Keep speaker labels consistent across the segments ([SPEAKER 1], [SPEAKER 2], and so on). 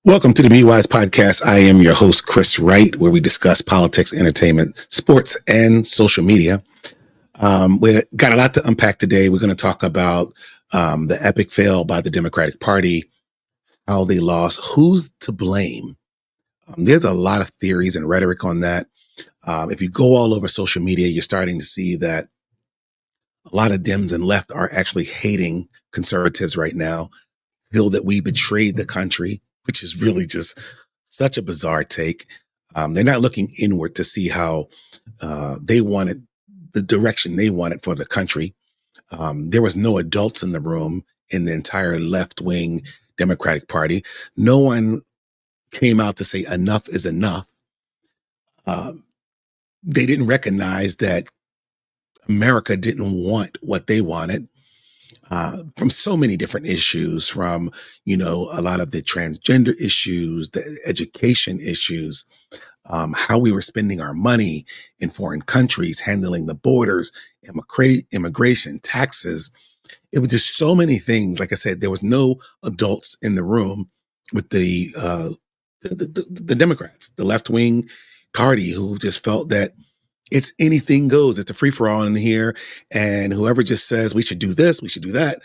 [SPEAKER 1] Welcome to the Be Wise podcast. I am your host, Chris Wright, where we discuss politics, entertainment, sports, and social media. We got a lot to unpack today. We're going to talk about the epic fail by the Democratic Party, how they lost, who's to blame. There's a lot of theories and rhetoric on that. If you go all over social media, you're starting to see that a lot of Dems and left are actually hating conservatives right now, feel that we betrayed the country, which is really just such a bizarre take. They're not looking inward to see how they wanted the direction they wanted for the country. There was no adults in the room in the entire left-wing Democratic Party. No one came out to say enough is enough. They didn't recognize that America didn't want what they wanted. From so many different issues, from, a lot of the transgender issues, the education issues, how we were spending our money in foreign countries, handling the borders, immigration, taxes. It was just so many things. Like I said, there was no adults in the room with the Democrats, the left-wing party, who just felt that it's anything goes. It's a free-for-all in here. And whoever just says we should do this, we should do that.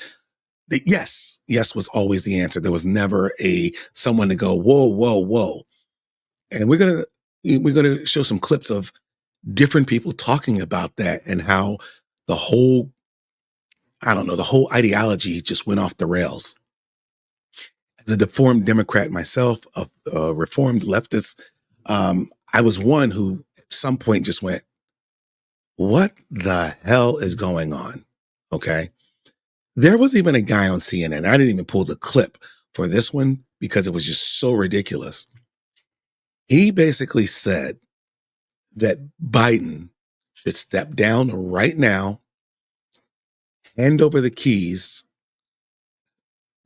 [SPEAKER 1] Yes was always the answer. There was never someone to go, whoa, whoa, whoa. And we're gonna show some clips of different people talking about that and how the whole ideology just went off the rails. As a deformed Democrat myself, a reformed leftist, I was one who at some point just went, what the hell is going on? Okay. There was even a guy on CNN. I didn't even pull the clip for this one because it was just so ridiculous. He basically said that Biden should step down right now, hand over the keys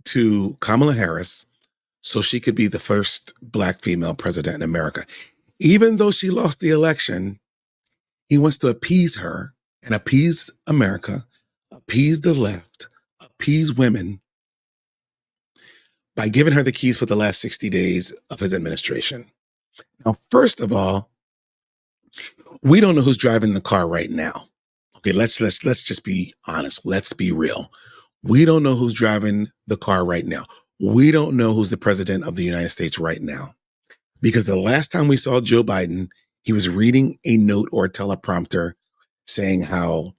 [SPEAKER 1] to Kamala Harris so she could be the first Black female president in America. Even though she lost the election, he wants to appease her and appease America, appease the left, appease women by giving her the keys for the last 60 days of his administration. Now, first of all, we don't know who's driving the car right now. Okay, let's just be honest. Let's be real. We don't know who's driving the car right now. We don't know who's the president of the United States right now. Because the last time we saw Joe Biden, he was reading a note or a teleprompter saying how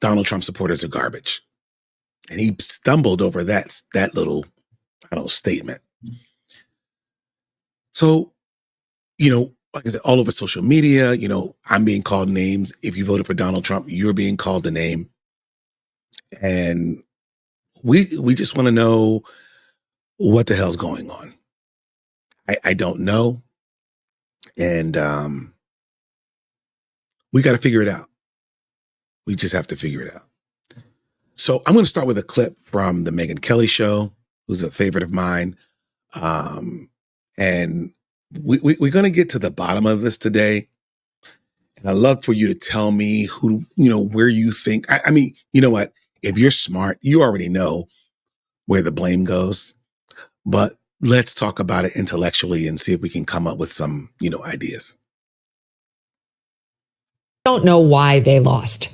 [SPEAKER 1] Donald Trump supporters are garbage. And he stumbled over that little, statement. So, like I said, all over social media, I'm being called names. If you voted for Donald Trump, you're being called a name. And we just want to know what the hell's going on. I don't know. And we got to figure it out. We just have to figure it out. So I'm going to start with a clip from the Megyn Kelly show, who's a favorite of mine. And we're going to get to the bottom of this today. And I'd love for you to tell me where you think, I mean, you know what? If you're smart, you already know where the blame goes. But let's talk about it intellectually and see if we can come up with some, ideas.
[SPEAKER 2] Don't know why they lost.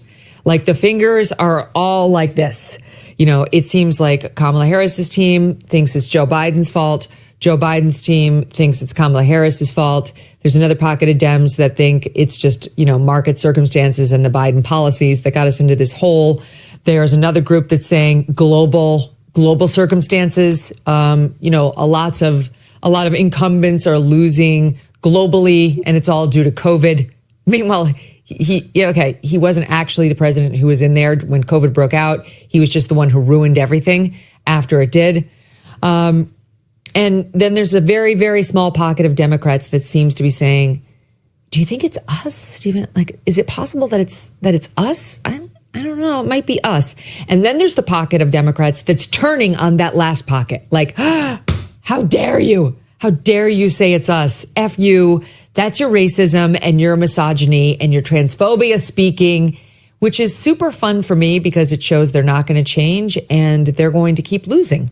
[SPEAKER 2] Like, the fingers are all like this. It seems like Kamala Harris's team thinks it's Joe Biden's fault. Joe Biden's team thinks it's Kamala Harris's fault. There's another pocket of Dems that think it's just, market circumstances and the Biden policies that got us into this hole. There's another group that's saying global circumstances. A lot of incumbents are losing globally, and it's all due to COVID. Meanwhile, he wasn't actually the president who was in there when COVID broke out. He was just the one who ruined everything after it did. And then there's a very, very small pocket of Democrats that seems to be saying, do you think it's us, Stephen? Like, is it possible that it's us? I don't know. It might be us. And then there's the pocket of Democrats that's turning on that last pocket. Like, how dare you? How dare you say it's us? F you. That's your racism and your misogyny and your transphobia speaking, which is super fun for me because it shows they're not going to change and they're going to keep losing.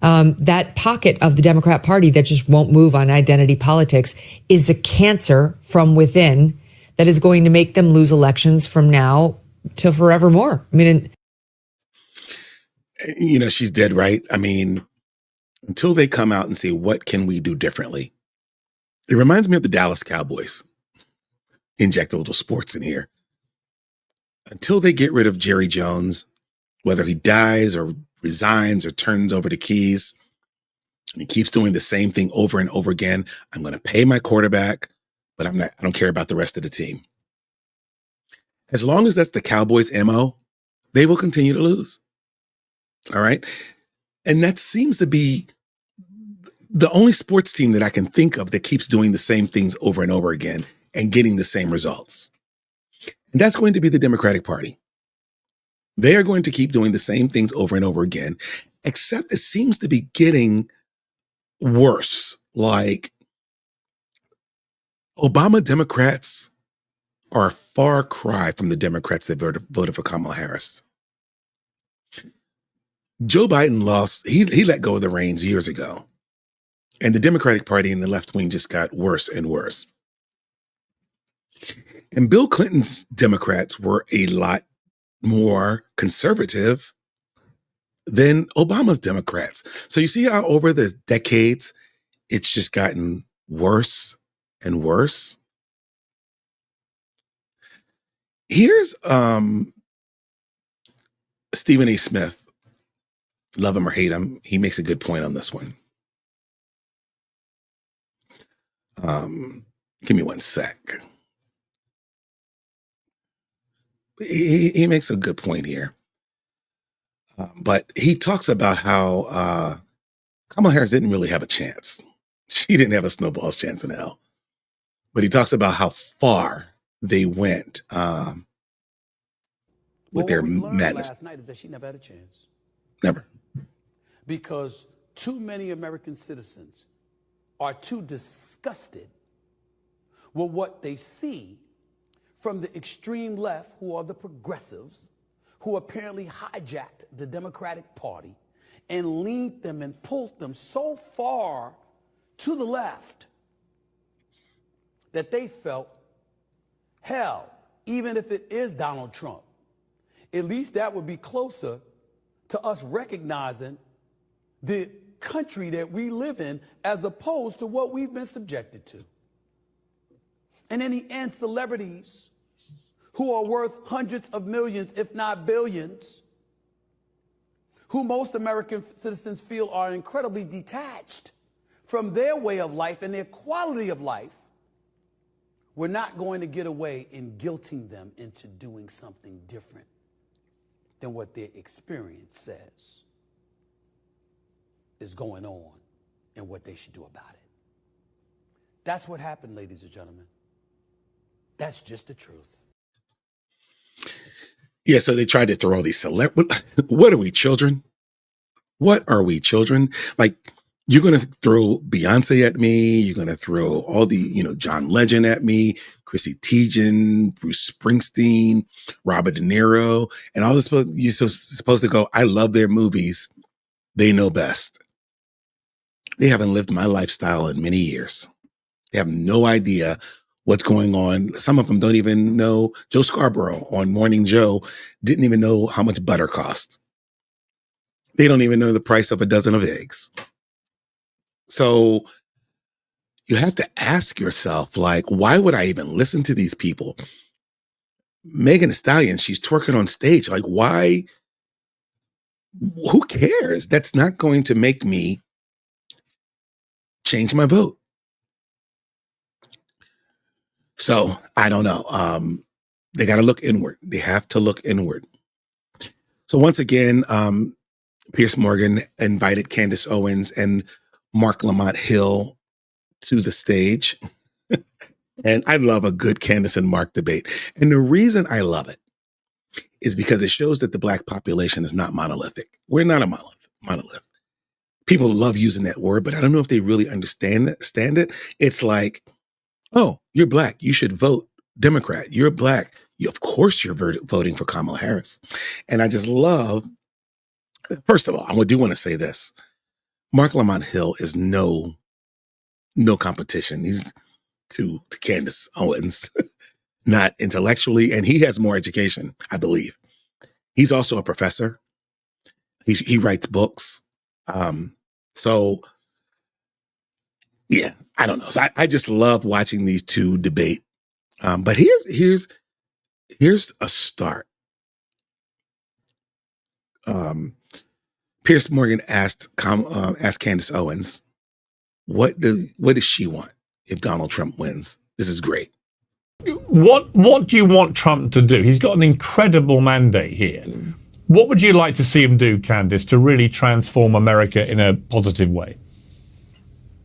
[SPEAKER 2] That pocket of the Democrat Party that just won't move on identity politics is a cancer from within that is going to make them lose elections from now to forevermore. I mean,
[SPEAKER 1] she's dead right. I mean, until they come out and say, what can we do differently? It reminds me of the Dallas Cowboys. Inject a little sports in here. Until they get rid of Jerry Jones, whether he dies or resigns or turns over the keys, and he keeps doing the same thing over and over again, I'm going to pay my quarterback, but I don't care about the rest of the team. As long as that's the Cowboys' MO, they will continue to lose. All right. And that seems to be the only sports team that I can think of that keeps doing the same things over and over again and getting the same results. And that's going to be the Democratic Party. They are going to keep doing the same things over and over again, except it seems to be getting worse. Like Obama Democrats are a far cry from the Democrats that voted for Kamala Harris. Joe Biden lost, he let go of the reins years ago. And the Democratic Party and the left wing just got worse and worse. And Bill Clinton's Democrats were a lot more conservative than Obama's Democrats. So you see how over the decades, it's just gotten worse and worse. Here's Stephen A. Smith. Love him or hate him, he makes a good point on this one. Give me one sec. He makes a good point here. But he talks about how Kamala Harris didn't really have a chance. She didn't have a snowball's chance in hell. But he talks about how far they went with their madness.
[SPEAKER 3] Last night is that she never had a chance.
[SPEAKER 1] Never.
[SPEAKER 3] Because too many American citizens are too disgusted with what they see from the extreme left, who are the progressives, who apparently hijacked the Democratic Party and leaned them and pulled them so far to the left that they felt, hell, even if it is Donald Trump, at least that would be closer to us recognizing the country that we live in as opposed to what we've been subjected to. And in the end, celebrities who are worth hundreds of millions, if not billions, who most American citizens feel are incredibly detached from their way of life and their quality of life, we're not going to get away in guilting them into doing something different than what their experience says is going on and what they should do about it. That's what happened, ladies and gentlemen. That's just the truth.
[SPEAKER 1] Yeah, so they tried to throw all these what are we, children? What are we, children? Like, you're going to throw Beyonce at me. You're going to throw all the, John Legend at me, Chrissy Teigen, Bruce Springsteen, Robert De Niro, and all this. You're supposed to go, I love their movies. They know best. They haven't lived my lifestyle in many years. They have no idea what's going on. Some of them don't even know. Joe Scarborough on Morning Joe didn't even know how much butter costs. They don't even know the price of a dozen of eggs. So you have to ask yourself, like, why would I even listen to these people? Megan Thee Stallion, she's twerking on stage. Like, why? Who cares? That's not going to make me change my vote. So I don't know. They got to look inward. They have to look inward. So once again, Piers Morgan invited Candace Owens and Marc Lamont Hill to the stage. And I love a good Candace and Marc debate. And the reason I love it is because it shows that the Black population is not monolithic. We're not a monolith. People love using that word, but I don't know if they really understand it. It's like, oh, you're Black, you should vote Democrat. You're Black. Of course you're voting for Kamala Harris. And I just love, first of all, I do want to say this. Marc Lamont Hill is no competition. He's to Candace Owens, not intellectually, and he has more education, I believe. He's also a professor. He writes books. So yeah, I don't know. So I just love watching these two debate. But here's a start. Piers Morgan asked Candace Owens, what does she want if Donald Trump wins? This is great.
[SPEAKER 4] What do you want Trump to do? He's got an incredible mandate here. What would you like to see him do, Candace, to really transform America in a positive way?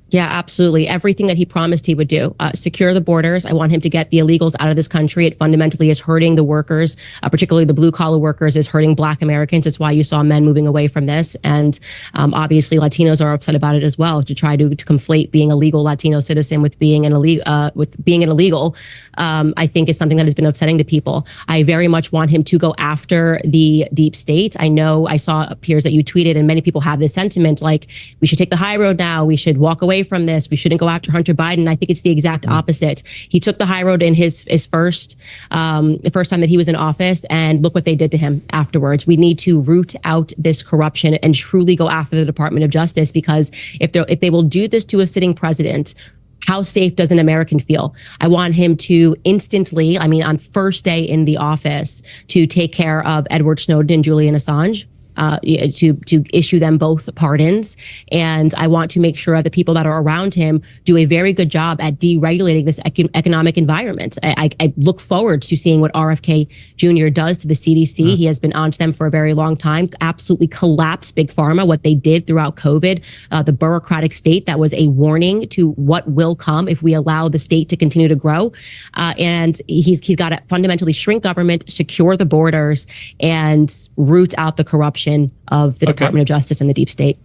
[SPEAKER 5] Yeah, absolutely. Everything that he promised he would do. Secure the borders. I want him to get the illegals out of this country. It fundamentally is hurting the workers, particularly the blue collar workers, is hurting Black Americans. It's why you saw men moving away from this. And obviously Latinos are upset about it as well, to try to conflate being a legal Latino citizen with being an illegal, I think is something that has been upsetting to people. I very much want him to go after the deep state. I know I saw Piers that you tweeted, and many people have this sentiment, like we should take the high road now. We should walk away from this. We shouldn't go after Hunter Biden. I think it's the exact opposite. He took the high road in his first, the first time that he was in office, and look what they did to him afterwards. We need to root out this corruption and truly go after the Department of Justice, because if they will do this to a sitting president, how safe does an American feel? I want him to instantly, on first day in the office, to take care of Edward Snowden and Julian Assange. To issue them both pardons. And I want to make sure the people that are around him do a very good job at deregulating this economic environment. I look forward to seeing what RFK Jr. does to the CDC. He has been on to them for a very long time. Absolutely collapse Big Pharma, what they did throughout COVID, the bureaucratic state that was a warning to what will come if we allow the state to continue to grow. And he's got to fundamentally shrink government, secure the borders, and root out the corruption of the Department of Justice and the deep state.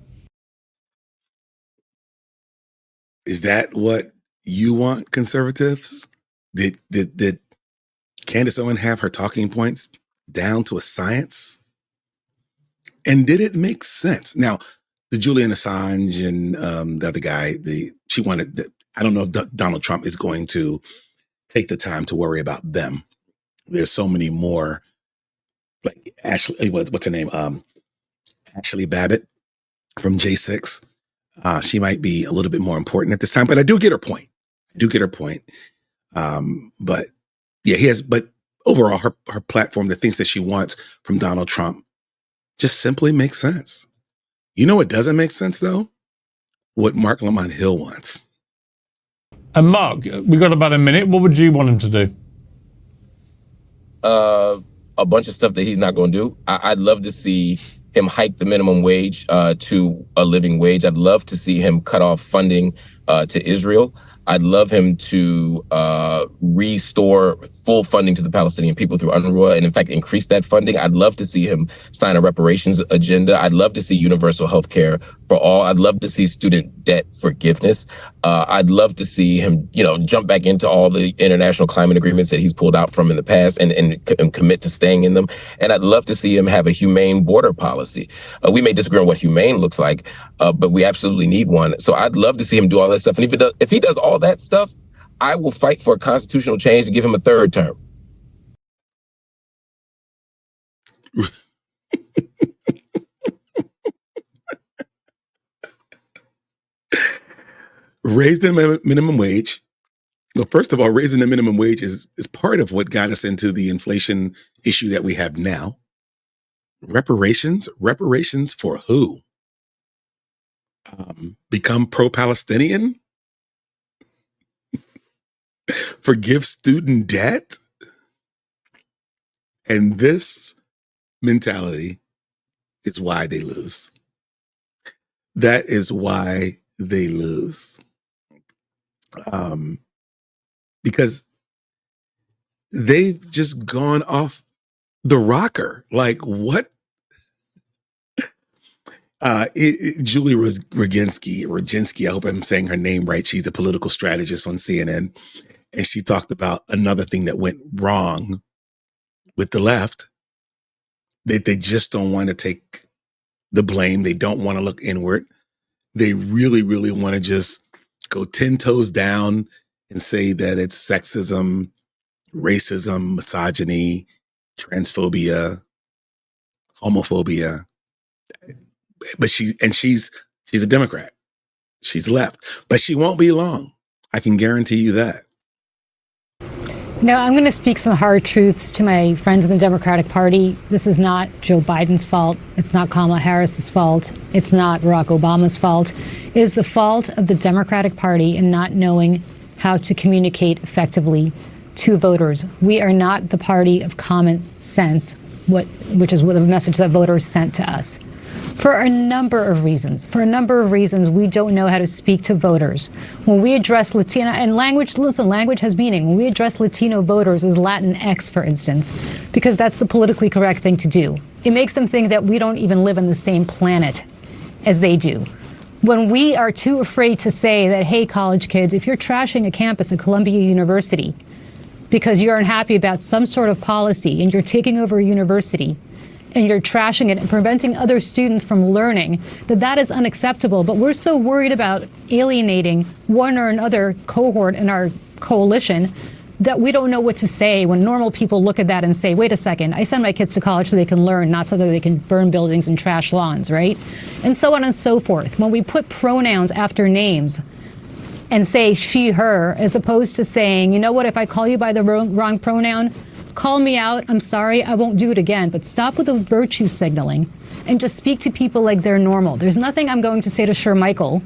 [SPEAKER 1] Is that what you want, conservatives? Did Candace Owens have her talking points down to a science? And did it make sense? Now, the Julian Assange and the other guy, she wanted. I don't know if Donald Trump is going to take the time to worry about them. There's so many more, like Ashley. What's her name? Ashley Babbitt from J6. She might be a little bit more important at this time, but I do get her point. But yeah, but overall, her platform, the things that she wants from Donald Trump, just simply makes sense. You know what doesn't make sense, though? What Marc Lamont Hill wants.
[SPEAKER 4] And Marc, we got about a minute. What would you want him to do?
[SPEAKER 6] A bunch of stuff that he's not going to do. I'd love to see him hike the minimum wage to a living wage. I'd love to see him cut off funding to Israel. I'd love him to restore full funding to the Palestinian people through UNRWA, and in fact, increase that funding. I'd love to see him sign a reparations agenda. I'd love to see universal health care for all. I'd love to see student debt forgiveness. I'd love to see him, jump back into all the international climate agreements that he's pulled out from in the past and commit to staying in them. And I'd love to see him have a humane border policy. We may disagree on what humane looks like, but we absolutely need one. So I'd love to see him do all that stuff. And if he does all that stuff, I will fight for a constitutional change to give him a third term.
[SPEAKER 1] Raise the minimum wage. Well, first of all, raising the minimum wage is part of what got us into the inflation issue that we have now. Reparations for who? Become pro-Palestinian? Forgive student debt? And this mentality is why they lose. That is why they lose. Because they've just gone off the rocker. Like what? Julie Roginski, I hope I'm saying her name right. She's a political strategist on CNN. And she talked about another thing that went wrong with the left. They just don't want to take the blame. They don't want to look inward. they really, really want to just go 10 toes down and say that it's sexism, racism, misogyny, transphobia, homophobia. But she's a Democrat. She's left, but she won't be long. I can guarantee you that.
[SPEAKER 7] Now, I'm going to speak some hard truths to my friends in the Democratic Party. This is not Joe Biden's fault. It's not Kamala Harris's fault. It's not Barack Obama's fault. It is the fault of the Democratic Party in not knowing how to communicate effectively to voters. We are not the party of common sense, which is what the message that voters sent to us. For a number of reasons. We don't know how to speak to voters. When we address Latino, and language has meaning. When we address Latino voters as Latinx, for instance, because that's the politically correct thing to do. It makes them think that we don't even live on the same planet as they do. When we are too afraid to say that, hey, college kids, if you're trashing a campus at Columbia University because you're unhappy about some sort of policy and you're taking over a university, and you're trashing it and preventing other students from learning, that is unacceptable. But we're so worried about alienating one or another cohort in our coalition that we don't know what to say when normal people look at that and say, wait a second, I send my kids to college so they can learn, not so that they can burn buildings and trash lawns, right? And so on and so forth. When we put pronouns after names and say she, her, as opposed to saying, you know what, if I call you by the wrong pronoun, call me out, I'm sorry, I won't do it again. But stop with the virtue signaling and just speak to people like they're normal. There's nothing I'm going to say to Shermichael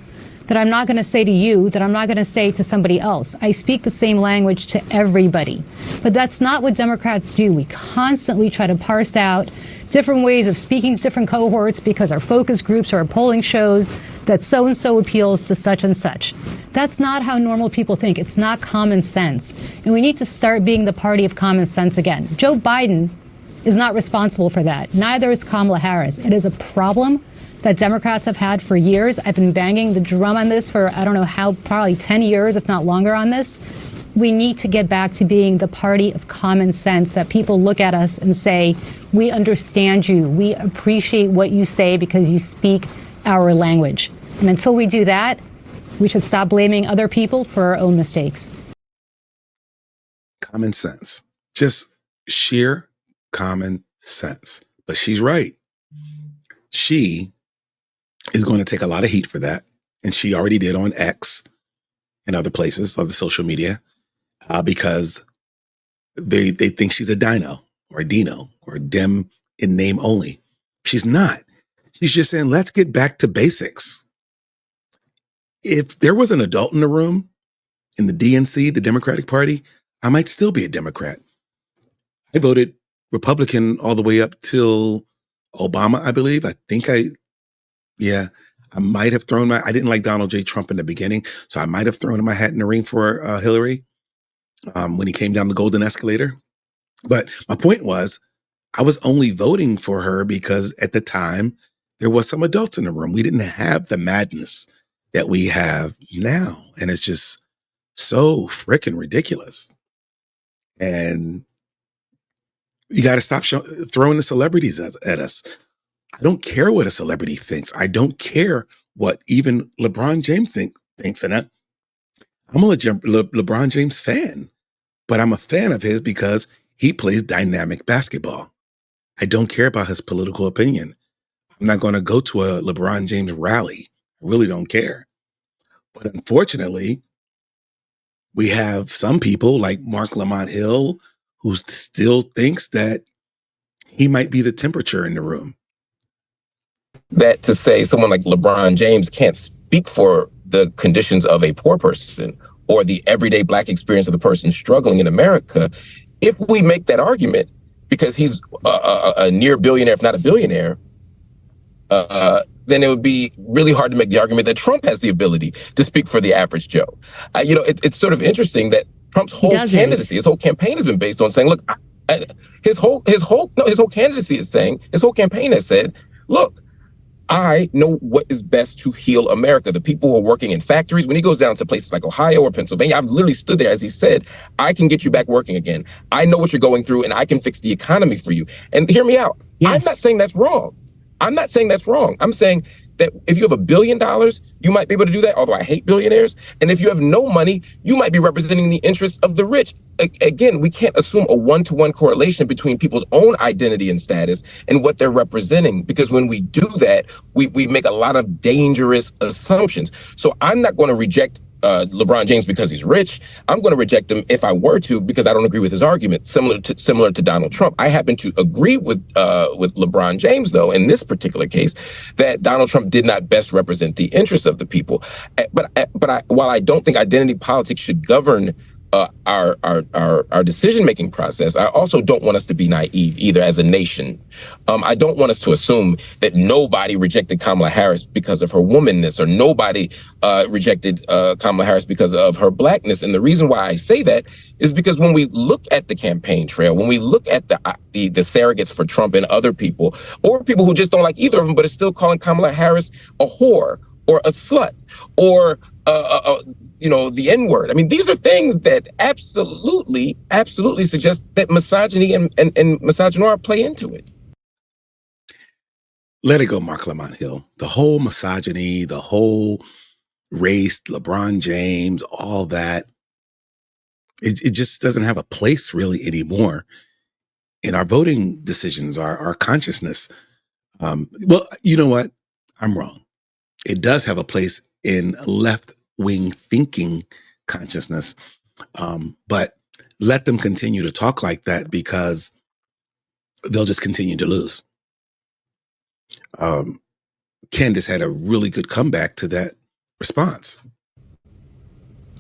[SPEAKER 7] that I'm not going to say to you, that I'm not going to say to somebody else. I speak the same language to everybody. But that's not what Democrats do. We constantly try to parse out different ways of speaking to different cohorts because our focus groups or our polling shows that so-and-so appeals to such and such. That's not how normal people think. It's not common sense. And we need to start being the party of common sense again. Joe Biden is not responsible for that. Neither is Kamala Harris. It is a problem that Democrats have had for years. I've been banging the drum on this for, I don't know how, probably 10 years, if not longer on this. We need to get back to being the party of common sense, that people look at us and say, we understand you. We appreciate what you say because you speak our language. And until we do that, we should stop blaming other people for our own mistakes.
[SPEAKER 1] Common sense. Just sheer common sense. But she's right. She is going to take a lot of heat for that. And she already did on X and other places of the social media because they think she's a dino or a Dino or a Dem in name only. She's not. She's just saying, let's get back to basics. If there was an adult in the room in the DNC, the Democratic Party, I might still be a Democrat. I voted Republican all the way up till Obama, I believe. I might have thrown I didn't like Donald J. Trump in the beginning, so I might have thrown my hat in the ring for Hillary when he came down the golden escalator. But my point was, I was only voting for her because at the time, there was some adults in the room. We didn't have the madness that we have now. And it's just so freaking ridiculous. And you got to stop throwing the celebrities at us. I don't care what a celebrity thinks. I don't care what even LeBron James thinks. And I'm a LeBron James fan, but I'm a fan of his because he plays dynamic basketball. I don't care about his political opinion. I'm not going to go to a LeBron James rally. I really don't care. But unfortunately, we have some people like Marc Lamont Hill who still thinks that he might be the temperature in the room.
[SPEAKER 6] That to say someone like LeBron James can't speak for the conditions of a poor person or the everyday Black experience of the person struggling in America, if we make that argument, because he's a near billionaire, if not a billionaire, then it would be really hard to make the argument that Trump has the ability to speak for the average Joe. It's sort of interesting that Trump's whole candidacy, his whole campaign has been based on saying, look, his whole candidacy is saying, his whole campaign has said, look, I know what is best to heal America. The people who are working in factories, when he goes down to places like Ohio or Pennsylvania, I've literally stood there as he said, I can get you back working again. I know what you're going through and I can fix the economy for you. And hear me out. Yes. I'm not saying that's wrong. I'm saying that if you have $1 billion, you might be able to do that, although I hate billionaires. And if you have no money, you might be representing the interests of the rich. Again, we can't assume a one-to-one correlation between people's own identity and status and what they're representing, because when we do that, we make a lot of dangerous assumptions. So I'm not going to reject LeBron James because he's rich. I'm going to reject him if I were to, because I don't agree with his argument. Similar to Donald Trump, I happen to agree with LeBron James, though, in this particular case, that Donald Trump did not best represent the interests of the people. While I don't think identity politics should govern our decision-making process, I also don't want us to be naive either as a nation. I don't want us to assume that nobody rejected Kamala Harris because of her womanness, or nobody rejected Kamala Harris because of her blackness. And the reason why I say that is because when we look at the campaign trail, when we look at the surrogates for Trump and other people, or people who just don't like either of them but are still calling Kamala Harris a whore or a slut or the N-word. I mean, these are things that absolutely suggest that misogyny and misogynoir play into it.
[SPEAKER 1] Let it go, Marc Lamont Hill. The whole misogyny, the whole race, LeBron James, all that, it just doesn't have a place really anymore in our voting decisions, our consciousness. Well, you know what? I'm wrong. It does have a place in left-wing thinking consciousness, but let them continue to talk like that, because they'll just continue to lose. Candace had a really good comeback to that response.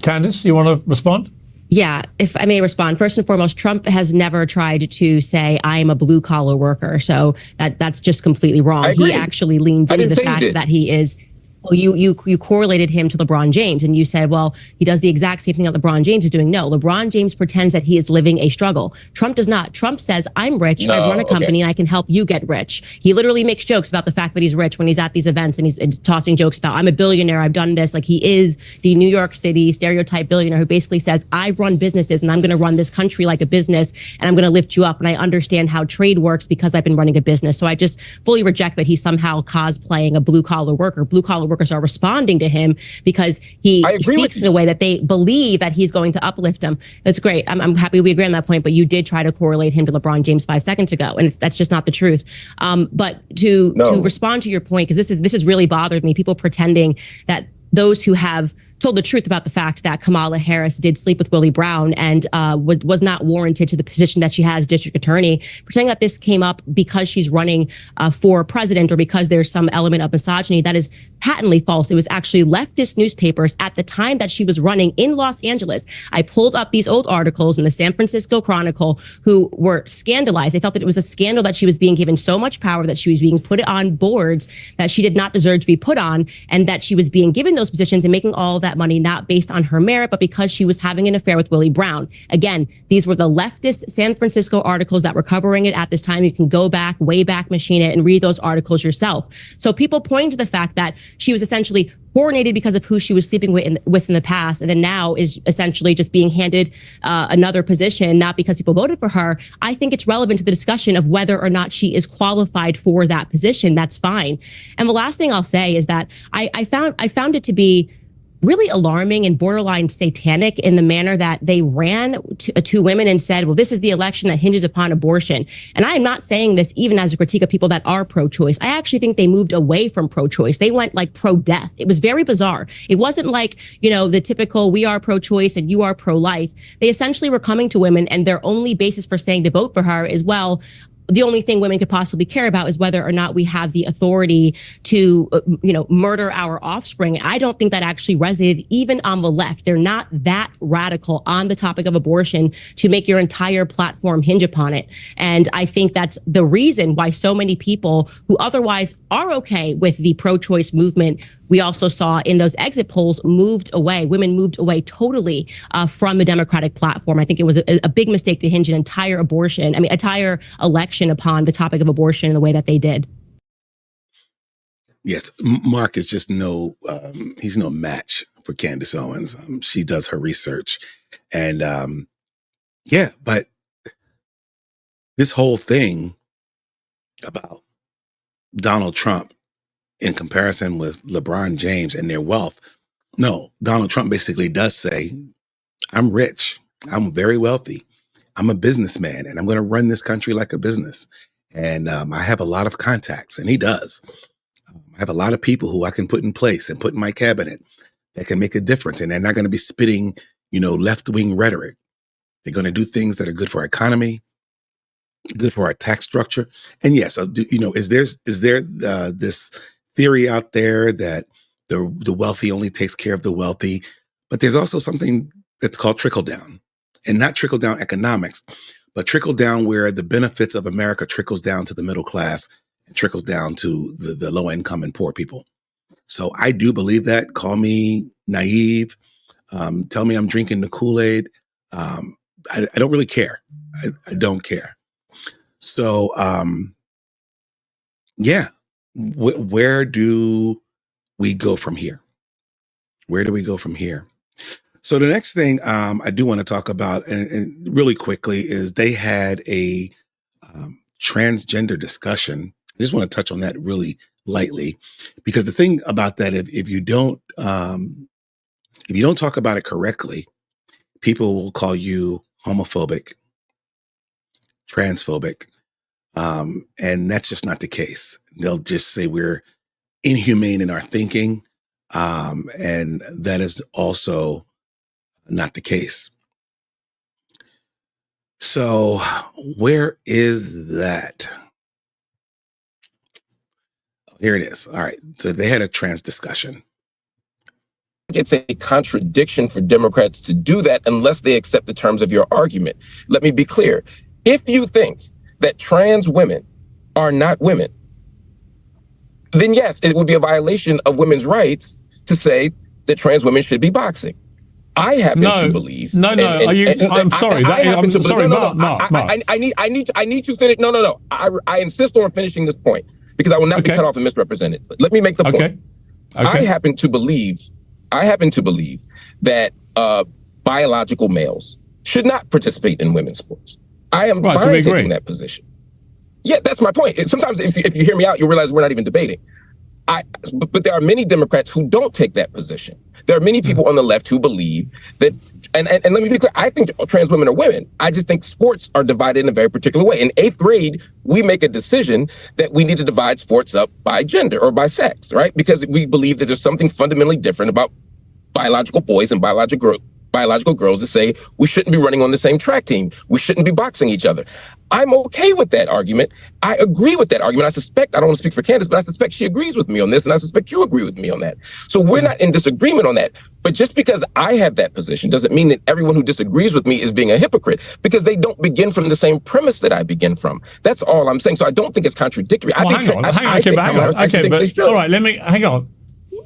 [SPEAKER 4] Candace, you want to respond?
[SPEAKER 5] Yeah, if I may respond. First and foremost, Trump has never tried to say, I am a blue collar worker. So that's just completely wrong. He actually leans into the fact that he is. Well, you correlated him to LeBron James, and you said, well, he does the exact same thing that LeBron James is doing. No, LeBron James pretends that he is living a struggle. Trump does not. Trump says, I'm rich, I run a company, and I can help you get rich. He literally makes jokes about the fact that he's rich when he's at these events, and he's tossing jokes about, I'm a billionaire, I've done this. Like, he is the New York City stereotype billionaire who basically says, I've run businesses, and I'm going to run this country like a business, and I'm going to lift you up, and I understand how trade works because I've been running a business. So I just fully reject that he's somehow cosplaying a blue-collar worker. Blue-collar workers are responding to him because he speaks in a way that they believe that he's going to uplift them. That's great. I'm happy we agree on that point, but you did try to correlate him to LeBron James 5 seconds ago, and that's just not the truth. But to respond to your point, because this has really bothered me, people pretending that those who have told the truth about the fact that Kamala Harris did sleep with Willie Brown and was not warranted to the position that she has, district attorney, pretending that this came up because she's running for president or because there's some element of misogyny. That is patently false. It was actually leftist newspapers at the time that she was running in Los Angeles. I pulled up these old articles in the San Francisco Chronicle who were scandalized. They felt that it was a scandal that she was being given so much power, that she was being put on boards that she did not deserve to be put on, and that she was being given those positions and making all that money not based on her merit, but because she was having an affair with Willie Brown. Again, these were the leftist San Francisco articles that were covering it at this time. You can go back, way back machine it, and read those articles yourself. So people point to the fact that she was essentially coronated because of who she was sleeping with in the past, and then now is essentially just being handed another position, not because people voted for her. I think it's relevant to the discussion of whether or not she is qualified for that position. That's fine. And the last thing I'll say is that I found it to be really alarming and borderline satanic in the manner that they ran to women and said, well, this is the election that hinges upon abortion. And I am not saying this even as a critique of people that are pro-choice. I actually think they moved away from pro-choice. They went like pro-death. It was very bizarre. It wasn't like, the typical we are pro-choice and you are pro-life. They essentially were coming to women, and their only basis for saying to vote for her is, well, the only thing women could possibly care about is whether or not we have the authority to, murder our offspring. I don't think that actually resonated even on the left. They're not that radical on the topic of abortion to make your entire platform hinge upon it. And I think that's the reason why so many people who otherwise are okay with the pro-choice movement, we also saw in those exit polls, moved away. Women moved away totally from the Democratic platform. I think it was a big mistake to hinge an entire election upon the topic of abortion in the way that they did.
[SPEAKER 1] Yes, Marc is just he's no match for Candace Owens. She does her research. And but this whole thing about Donald Trump in comparison with LeBron James and their wealth. No, Donald Trump basically does say, I'm rich. I'm very wealthy. I'm a businessman, and I'm going to run this country like a business. And I have a lot of contacts, and he does. I have a lot of people who I can put in place and put in my cabinet that can make a difference. And they're not going to be spitting, left-wing rhetoric. They're going to do things that are good for our economy, good for our tax structure. And yes, is there this theory out there that the wealthy only takes care of the wealthy? But there's also something that's called trickle down, and not trickle down economics, but trickle down where the benefits of America trickles down to the middle class and trickles down to the low income and poor people. So I do believe that. Call me naive. Tell me I'm drinking the Kool-Aid. I don't really care. I don't care. So, where do we go from here? Where do we go from here? So the next thing I do want to talk about, and really quickly, is they had a transgender discussion. I just want to touch on that really lightly, because the thing about that, if you don't talk about it correctly, people will call you homophobic, transphobic, and that's just not the case. They'll just say we're inhumane in our thinking, and that is also not the case. So where is that? Here it is. All right. So they had a trans discussion.
[SPEAKER 6] It's a contradiction for Democrats to do that unless they accept the terms of your argument. Let me be clear. If you think that trans women are not women, then yes, it would be a violation of women's rights to say that trans women should be boxing. I happen to believe.
[SPEAKER 4] No. I'm sorry. Marc.
[SPEAKER 6] I need to finish. No. I insist on finishing this point because I will not be cut off and misrepresented. But let me make the point.
[SPEAKER 4] Okay.
[SPEAKER 6] I happen to believe that biological males should not participate in women's sports. I am fine taking that position. Yeah, that's my point. Sometimes if you hear me out, you'll realize we're not even debating. But there are many Democrats who don't take that position. There are many people on the left who believe that, and let me be clear, I think trans women are women. I just think sports are divided in a very particular way. In 8th grade, we make a decision that we need to divide sports up by gender or by sex, right? Because we believe that there's something fundamentally different about biological boys and biological girls to say we shouldn't be running on the same track team. We shouldn't be boxing each other. I'm okay with that argument. I agree with that argument. I don't want to speak for Candace, but I suspect she agrees with me on this, and I suspect you agree with me on that. So we're not in disagreement on that. But just because I have that position doesn't mean that everyone who disagrees with me is being a hypocrite, because they don't begin from the same premise that I begin from. That's all I'm saying. So I don't think it's contradictory.
[SPEAKER 4] Hang on. All right, hang on.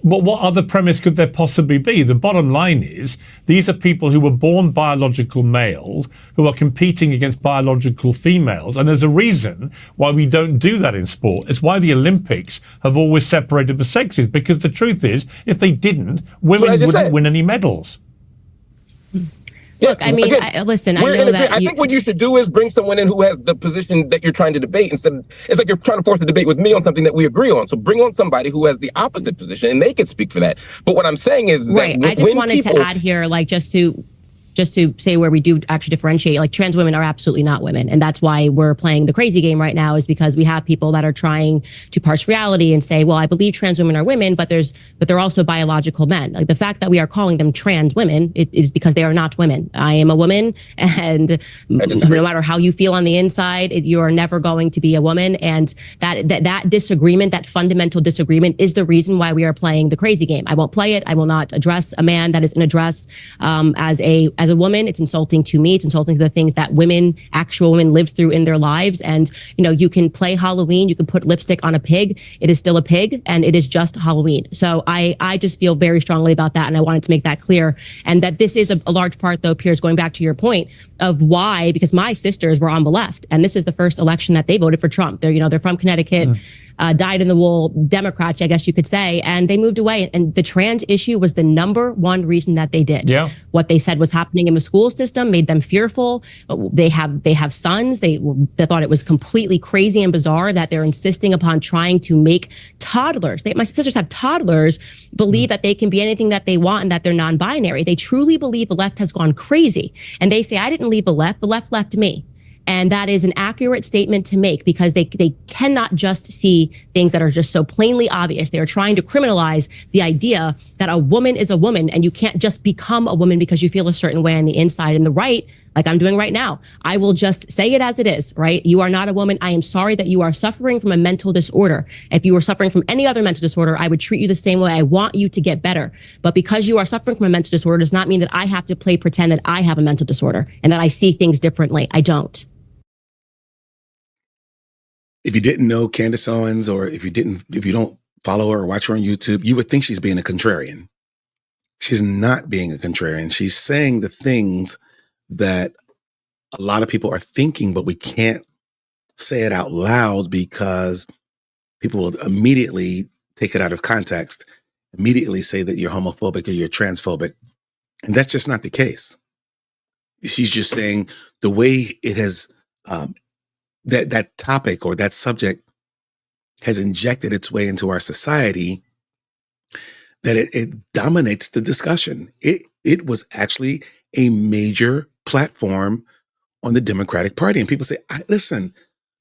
[SPEAKER 4] But what other premise could there possibly be? The bottom line is these are people who were born biological males who are competing against biological females. And there's a reason why we don't do that in sport. It's why the Olympics have always separated the sexes, because the truth is, if they didn't, women wouldn't win any medals.
[SPEAKER 5] Look, I mean, listen, I know that
[SPEAKER 6] I think what you should do is bring someone in who has the position that you're trying to debate it's like you're trying to force a debate with me on something that we agree on. So bring on somebody who has the opposite position and they can speak for that. But what I'm saying is that
[SPEAKER 5] I just wanted to add here, like, just to say where we do actually differentiate, like, trans women are absolutely not women. And that's why we're playing the crazy game right now, is because we have people that are trying to parse reality and say, well, I believe trans women are women, but they're also biological men. Like, the fact that we are calling them trans women, it is because they are not women. I am a woman, and no matter how you feel on the inside, you are never going to be a woman. And that disagreement, that fundamental disagreement, is the reason why we are playing the crazy game. I won't play it. I will not address a man that is in a dress as a woman. It's insulting to me. It's insulting to the things that actual women live through in their lives. And, you can play Halloween, you can put lipstick on a pig. It is still a pig, and it is just Halloween. So I just feel very strongly about that. And I wanted to make that clear. And that this is a large part, though, Piers, going back to your point of why, because my sisters were on the left, and this is the first election that they voted for Trump. They're from Connecticut. Dyed-in-the-wool Democrats, I guess you could say, and they moved away. And the trans issue was the number one reason that they did.
[SPEAKER 4] Yeah.
[SPEAKER 5] What they said was happening happening in the school system made them fearful. They have sons. They thought it was completely crazy and bizarre that they're insisting upon trying to make toddlers. My sisters have toddlers believe that they can be anything that they want and that they're non-binary. They truly believe the left has gone crazy. And they say, I didn't leave the left left me. And that is an accurate statement to make because they cannot just see things that are just so plainly obvious. They are trying to criminalize the idea that a woman is a woman and you can't just become a woman because you feel a certain way on the inside. And the right, like I'm doing right now, I will just say it as it is, right? You are not a woman. I am sorry that you are suffering from a mental disorder. If you were suffering from any other mental disorder, I would treat you the same way. I want you to get better. But because you are suffering from a mental disorder does not mean that I have to pretend that I have a mental disorder and that I see things differently. I don't.
[SPEAKER 1] If you didn't know Candace Owens, or if you don't follow her or watch her on YouTube, you would think she's being a contrarian. She's not being a contrarian. She's saying the things that a lot of people are thinking, but we can't say it out loud because people will immediately take it out of context, immediately say that you're homophobic or you're transphobic. And that's just not the case. She's just saying the way it has, that topic or that subject has injected its way into our society, that it dominates the discussion. It was actually a major platform on the Democratic Party. And people say, listen,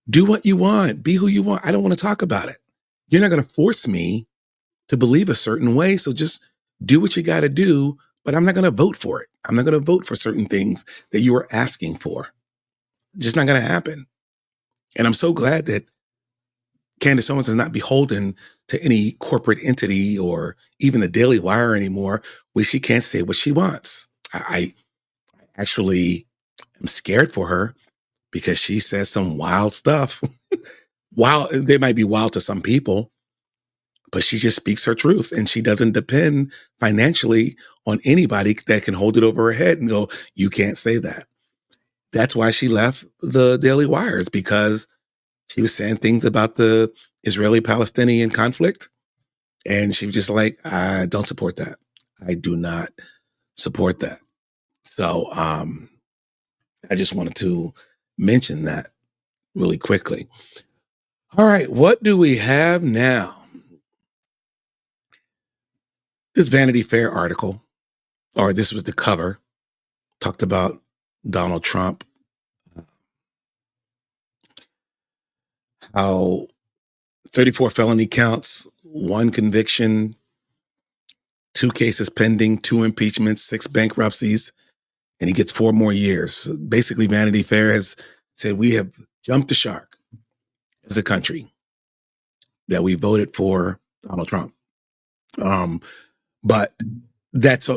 [SPEAKER 1] do what you want, be who you want. I don't want to talk about it. You're not going to force me to believe a certain way. So just do what you got to do, but I'm not going to vote for it. I'm not going to vote for certain things that you are asking for. Just not going to happen. And I'm so glad that Candace Owens is not beholden to any corporate entity or even the Daily Wire anymore, where she can't say what she wants. I actually am scared for her because she says some wild stuff. They might be wild to some people, but she just speaks her truth, and she doesn't depend financially on anybody that can hold it over her head and go, you can't say that. That's why she left the Daily Wires, because she was saying things about the Israeli-Palestinian conflict. And she was just like, I don't support that. I do not support that. So I just wanted to mention that really quickly. All right, what do we have now? This Vanity Fair article, or this was the cover, talked about Donald Trump, how 34 felony counts, 1 conviction, 2 cases pending, 2 impeachments, 6 bankruptcies, and he gets 4 more years. Basically, Vanity Fair has said we have jumped the shark as a country, that we voted for Donald Trump. But this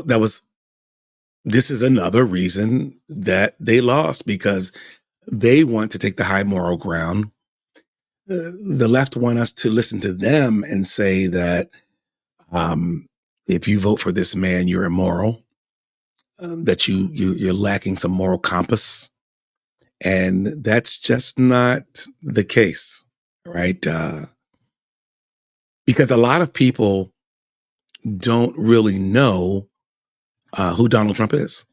[SPEAKER 1] is another reason that they lost, because they want to take the high moral ground. The left want us to listen to them and say that if you vote for this man, you're immoral, that you're lacking some moral compass. And that's just not the case, right? Because a lot of people don't really know who Donald Trump is.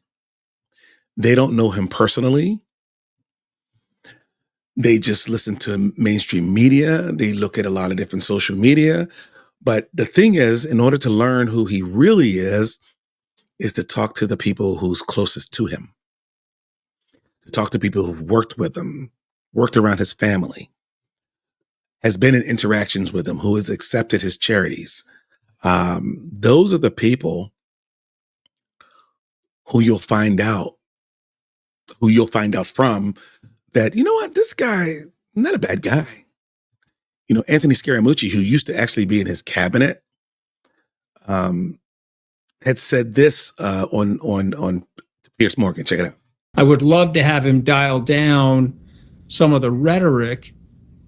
[SPEAKER 1] They don't know him personally. They just listen to mainstream media. They look at a lot of different social media. But the thing is, in order to learn who he really is to talk to the people who's closest to him, to talk to people who've worked with him, worked around his family, has been in interactions with him, who has accepted his charities. Those are the people who you'll find out from that, you know what, this guy, not a bad guy. You know, Anthony Scaramucci, who used to actually be in his cabinet, had said this on Piers Morgan. Check it out.
[SPEAKER 8] I would love to have him dial down some of the rhetoric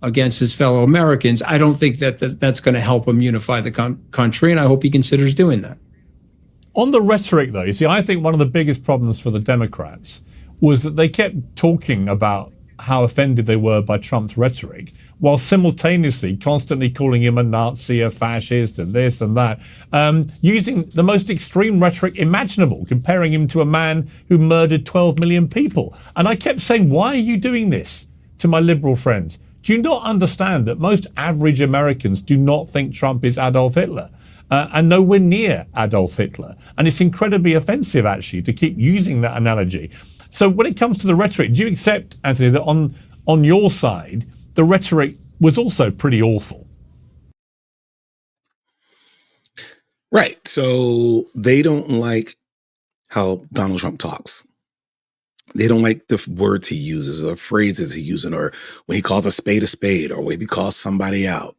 [SPEAKER 8] against his fellow Americans. I don't think that's going to help him unify the country, and I hope he considers doing that.
[SPEAKER 4] On the rhetoric, though, you see, I think one of the biggest problems for the Democrats was that they kept talking about how offended they were by Trump's rhetoric, while simultaneously constantly calling him a Nazi, a fascist, and this and that, using the most extreme rhetoric imaginable, comparing him to a man who murdered 12 million people. And I kept saying, why are you doing this to my liberal friends? Do you not understand that most average Americans do not think Trump is Adolf Hitler? And nowhere near Adolf Hitler. And it's incredibly offensive, actually, to keep using that analogy. So when it comes to the rhetoric, do you accept, Anthony, that on your side, the rhetoric was also pretty awful?
[SPEAKER 1] Right. So they don't like how Donald Trump talks. They don't like the words he uses or phrases he uses, or when he calls a spade, or when he calls somebody out.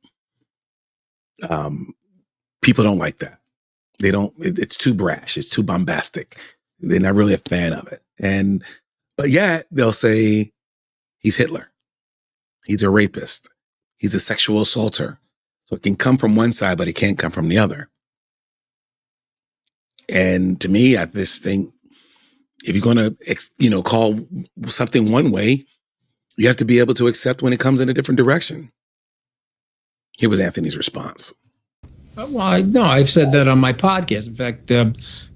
[SPEAKER 1] People don't like that. They don't, it's too brash. It's too bombastic. They're not really a fan of it. But yeah, they'll say he's Hitler. He's a rapist. He's a sexual assaulter. So it can come from one side, but it can't come from the other. And to me, I just think if you're going to, call something one way, you have to be able to accept when it comes in a different direction. Here was Anthony's response.
[SPEAKER 8] Well, I've said that on my podcast. In fact,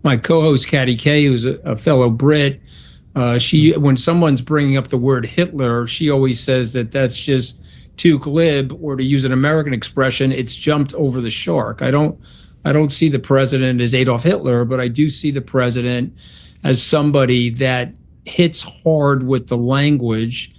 [SPEAKER 8] my co-host, Katty Kay, who's a fellow Brit, when someone's bringing up the word Hitler, she always says that that's just too glib, or to use an American expression, it's jumped over the shark. I don't see the president as Adolf Hitler, but I do see the president as somebody that hits hard with the language.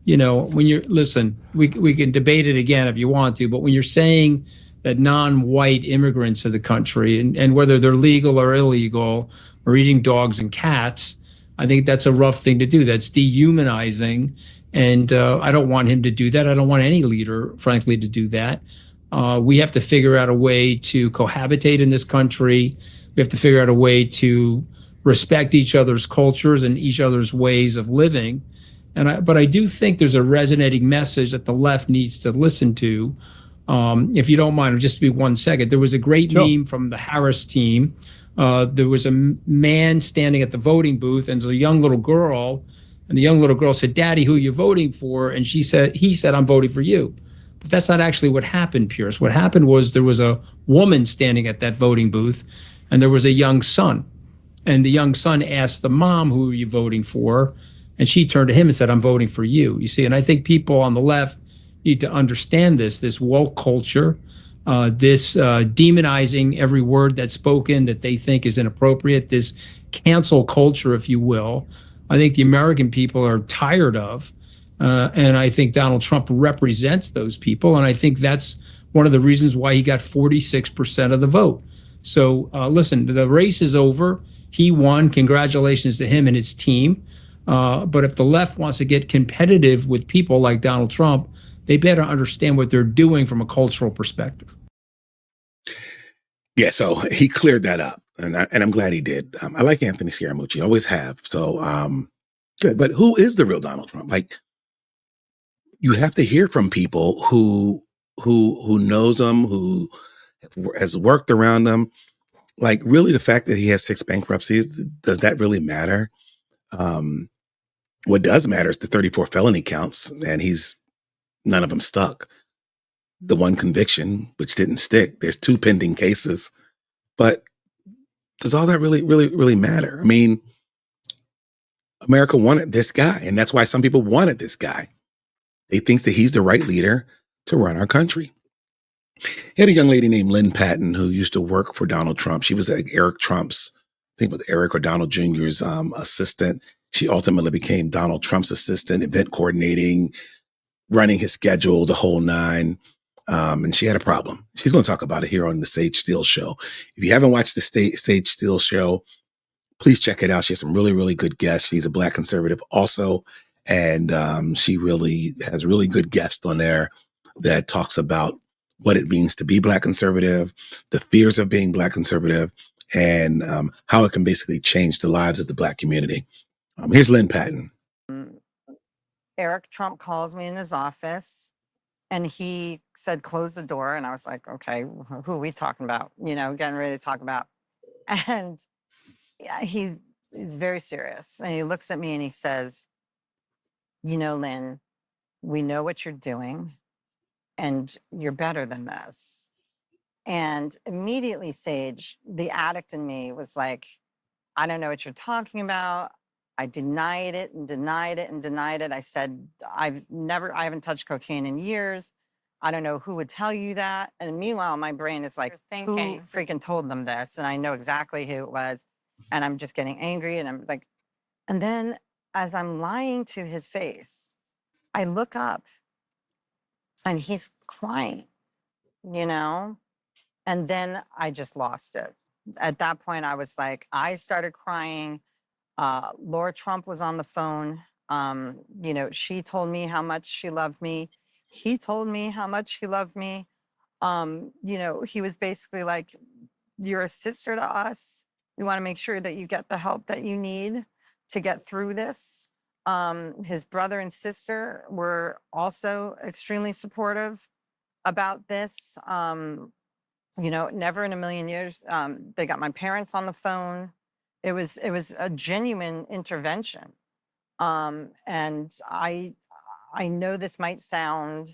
[SPEAKER 8] When we can debate it again if you want to, but when you're saying that non-white immigrants to the country, and whether they're legal or illegal or eating dogs and cats, I think that's a rough thing to do. That's dehumanizing. And I don't want him to do that. I don't want any leader, frankly, to do that. We have to figure out a way to cohabitate in this country. We have to figure out a way to respect each other's cultures and each other's ways of living. But I do think there's a resonating message that the left needs to listen to. If you don't mind, just to be 1 second, there was a great meme from the Harris team. There was a man standing at the voting booth, and there's a young little girl, and the young little girl said, "Daddy, who are you voting for?" And he said, "I'm voting for you." But that's not actually what happened, Piers. What happened was there was a woman standing at that voting booth, and there was a young son. And the young son asked the mom, "Who are you voting for?" And she turned to him and said, "I'm voting for you." You see, and I think people on the left need to understand this woke culture, this demonizing every word that's spoken that they think is inappropriate, this cancel culture, if you will. I think the American people are tired of, and I think Donald Trump represents those people, and I think that's one of the reasons why he got 46% of the vote. So listen, the race is over. He won. Congratulations to him and his team. But if the left wants to get competitive with people like Donald Trump, they better understand what they're doing from a cultural perspective.
[SPEAKER 1] Yeah, so he cleared that up, and I'm glad he did. I like Anthony Scaramucci, always have. So good. But who is the real Donald Trump? Like, you have to hear from people who knows him, who has worked around him. Like, really, the fact that he has 6 bankruptcies, does that really matter? What does matter is the 34 felony counts, and none of them stuck. The one conviction, which didn't stick. There's 2 pending cases. But does all that really matter? I mean, America wanted this guy, and that's why some people wanted this guy. They think that he's the right leader to run our country. He had a young lady named Lynn Patton who used to work for Donald Trump. She was Eric Trump's, I think it was Eric or Donald Jr.'s assistant. She ultimately became Donald Trump's assistant, event coordinating, running his schedule, the whole nine. And she had a problem. She's going to talk about it here on the Sage Steele Show. If you haven't watched the Sage Steele Show, please check it out. She has some really good guests. She's a Black conservative also. And she really has really good guests on there that talks about what it means to be Black conservative, the fears of being Black conservative, and how it can basically change the lives of the Black community. Here's Lynn Patton.
[SPEAKER 9] Eric Trump calls me in his office and he said, close the door. And I was like, okay, who are we talking about? You know, getting ready to talk about. And he's very serious. And he looks at me and he says, Lynn, we know what you're doing and you're better than this. And immediately, Sage, the addict in me was like, I don't know what you're talking about. I denied it and denied it and denied it. I said, I haven't touched cocaine in years. I don't know who would tell you that. And meanwhile, my brain is like, who freaking told them this? And I know exactly who it was. And I'm just getting angry. And I'm like, and then as I'm lying to his face, I look up and he's crying, And then I just lost it. At that point, I was like, I started crying. Laura Trump was on the phone. She told me how much she loved me. He told me how much he loved me. He was basically like, you're a sister to us. We want to make sure that you get the help that you need to get through this. His brother and sister were also extremely supportive about this. Never in a million years. They got my parents on the phone. It was a genuine intervention. And I know this might sound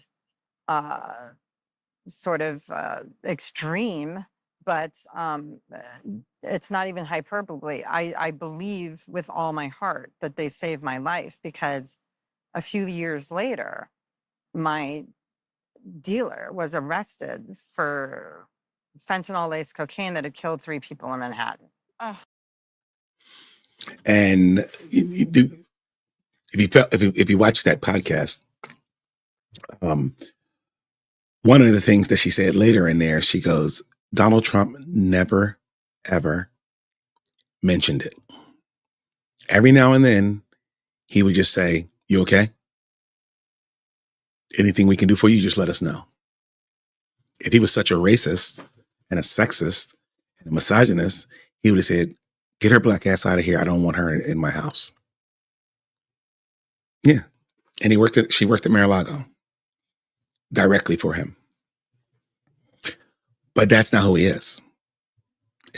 [SPEAKER 9] sort of extreme, but it's not even hyperbole. I believe with all my heart that they saved my life, because a few years later, my dealer was arrested for fentanyl-laced cocaine that had killed 3 people in Manhattan.
[SPEAKER 1] And if you watch that podcast, one of the things that she said later in there, she goes, Donald Trump never, ever mentioned it. Every now and then, he would just say, you okay? Anything we can do for you, just let us know. If he was such a racist and a sexist and a misogynist, he would have said, get her black ass out of here. I don't want her in my house. Yeah. And she worked at Mar-a-Lago directly for him. But that's not who he is.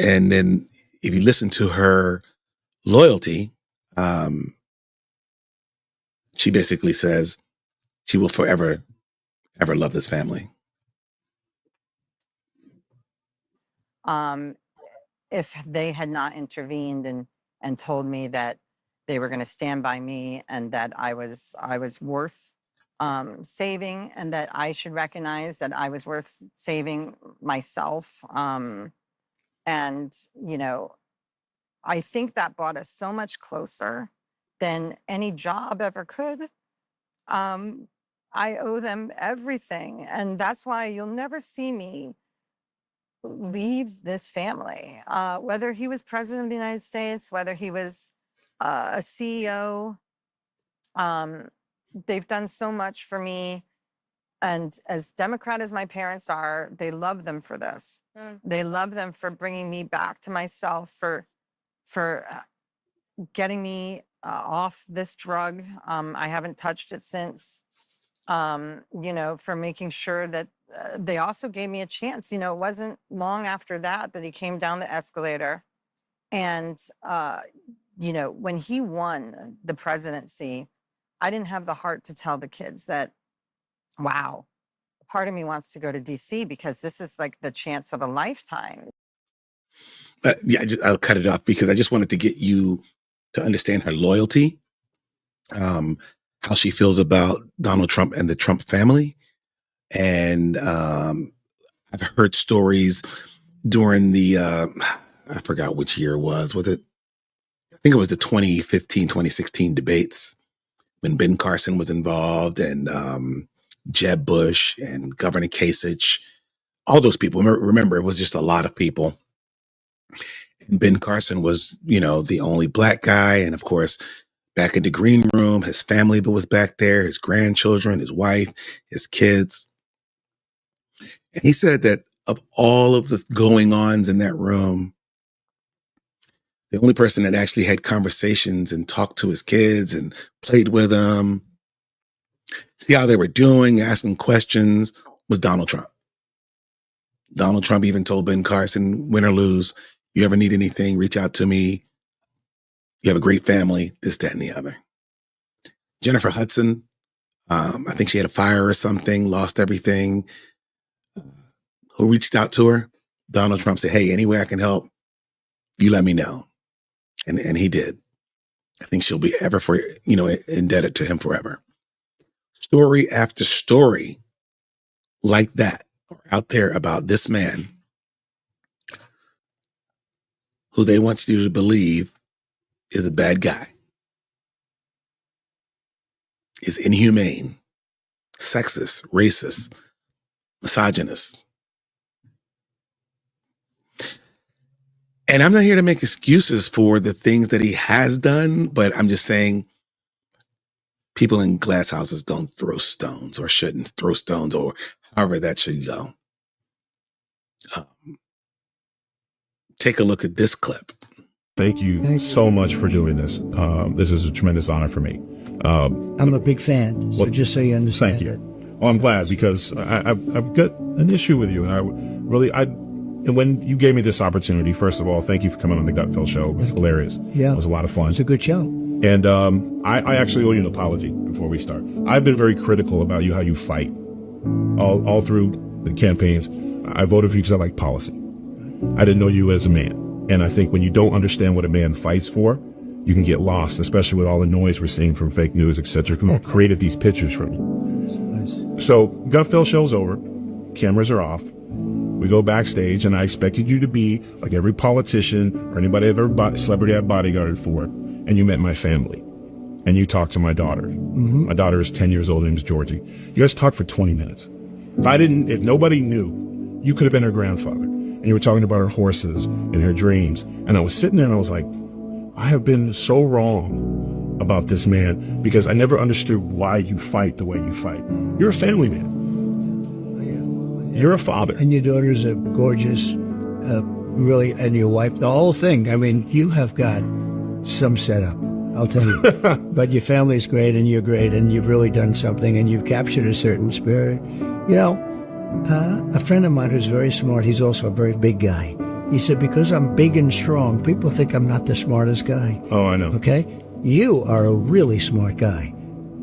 [SPEAKER 1] And then if you listen to her loyalty, she basically says she will forever, ever love this family.
[SPEAKER 9] If they had not intervened and told me that they were going to stand by me and that I was worth saving, and that I should recognize that I was worth saving myself. And, I think that brought us so much closer than any job ever could. I owe them everything. And that's why you'll never see me leave this family, whether he was president of the United States, whether he was a CEO. They've done so much for me. And as Democrat as my parents are, they love them for this. They love them for bringing me back to myself, for getting me off this drug. I haven't touched it since. For making sure that they also gave me a chance. It wasn't long after that he came down the escalator. And, when he won the presidency, I didn't have the heart to tell the kids that, wow, part of me wants to go to DC because this is like the chance of a lifetime.
[SPEAKER 1] I'll cut it off because I just wanted to get you to understand her loyalty, how she feels about Donald Trump and the Trump family. And I've heard stories during the, I forgot which year it was. Was it? I think it was the 2015, 2016 debates when Ben Carson was involved, and Jeb Bush and Governor Kasich, all those people. Remember, it was just a lot of people. And Ben Carson was, the only black guy. And of course, back in the green room, his family was back there, his grandchildren, his wife, his kids. And he said that of all of the going-ons in that room, the only person that actually had conversations and talked to his kids and played with them, see how they were doing, asking questions, was Donald Trump. Donald Trump even told Ben Carson, win or lose, you ever need anything, reach out to me. You have a great family, this, that, and the other. Jennifer Hudson, I think she had a fire or something, lost everything. Who reached out to her? Donald Trump said, hey, any way I can help, you let me know. And he did. I think she'll be ever indebted to him forever. Story after story like that are out there about this man who they want you to believe is a bad guy, is inhumane, sexist, racist, misogynist. And I'm not here to make excuses for the things that he has done, but I'm just saying people in glass houses don't throw stones or shouldn't throw stones or however that should go. Take a look at this clip.
[SPEAKER 10] Thank you so much for doing this. This is a tremendous honor for me.
[SPEAKER 11] I'm a big fan, so just so you understand.
[SPEAKER 10] Thank you. Well, I'm glad because I've got an issue with you, and when you gave me this opportunity, first of all, thank you for coming on the Gutfeld show. It was hilarious.
[SPEAKER 11] Yeah.
[SPEAKER 10] It was a lot of fun.
[SPEAKER 11] It's a good show.
[SPEAKER 10] And I actually owe you an apology before we start. I've been very critical about you, how you fight all through the campaigns. I voted for you because I like policy. I didn't know you as a man. And I think when you don't understand what a man fights for, you can get lost, especially with all the noise we're seeing from fake news, et cetera, created these pictures from you. So Gutfeld show's over. Cameras are off. We go backstage, and I expected you to be like every politician or anybody I've ever celebrity I've bodyguarded for, and you met my family, and you talked to my daughter. Mm-hmm. My daughter is 10 years old. Her name's Georgie. You guys talked for 20 minutes. If nobody knew, you could have been her grandfather, and you were talking about her horses and her dreams. And I was sitting there, and I was like, I have been so wrong about this man because I never understood why you fight the way you fight. You're a family man. You're a father.
[SPEAKER 11] And your daughters are gorgeous, really, and your wife, the whole thing. I mean, you have got some setup, I'll tell you. But your family's great, and you're great, and you've really done something, and you've captured a certain spirit. You know, a friend of mine who's very smart, he's also a very big guy. He said, because I'm big and strong, people think I'm not the smartest guy.
[SPEAKER 10] Oh, I know.
[SPEAKER 11] Okay? You are a really smart guy.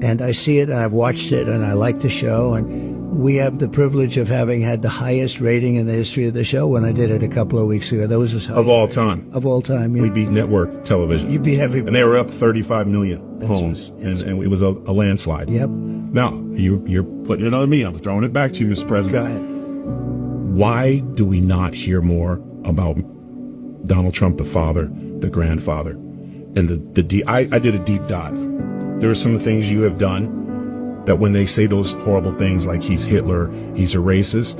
[SPEAKER 11] And I see it, and I've watched it, and I like the show, and we have the privilege of having had the highest rating in the history of the show when I did it a couple of weeks ago. That was as high
[SPEAKER 10] of all time.
[SPEAKER 11] Of all time, yeah.
[SPEAKER 10] We beat network television.
[SPEAKER 11] You beat everybody.
[SPEAKER 10] And they were up 35 million homes, and it was a landslide.
[SPEAKER 11] Yep.
[SPEAKER 10] Now, you're putting it on me. I'm throwing it back to you, Mr. President.
[SPEAKER 11] Go ahead.
[SPEAKER 10] Why do we not hear more about Donald Trump, the father, the grandfather? And I did a deep dive. There are some things you have done that when they say those horrible things like he's Hitler, he's a racist,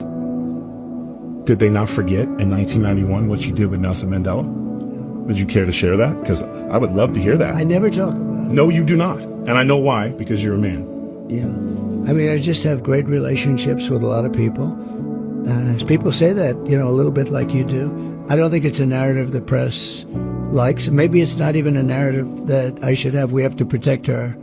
[SPEAKER 10] did they not forget in 1991 what you did with Nelson Mandela? Would you care to share that? Because I would love to hear that.
[SPEAKER 11] I never talk about it.
[SPEAKER 10] No, you do not. And I know why, because you're a man.
[SPEAKER 11] Yeah. I mean, I just have great relationships with a lot of people. People say that, a little bit like you do. I don't think it's a narrative the press likes. Maybe it's not even a narrative that I should have. We have to protect our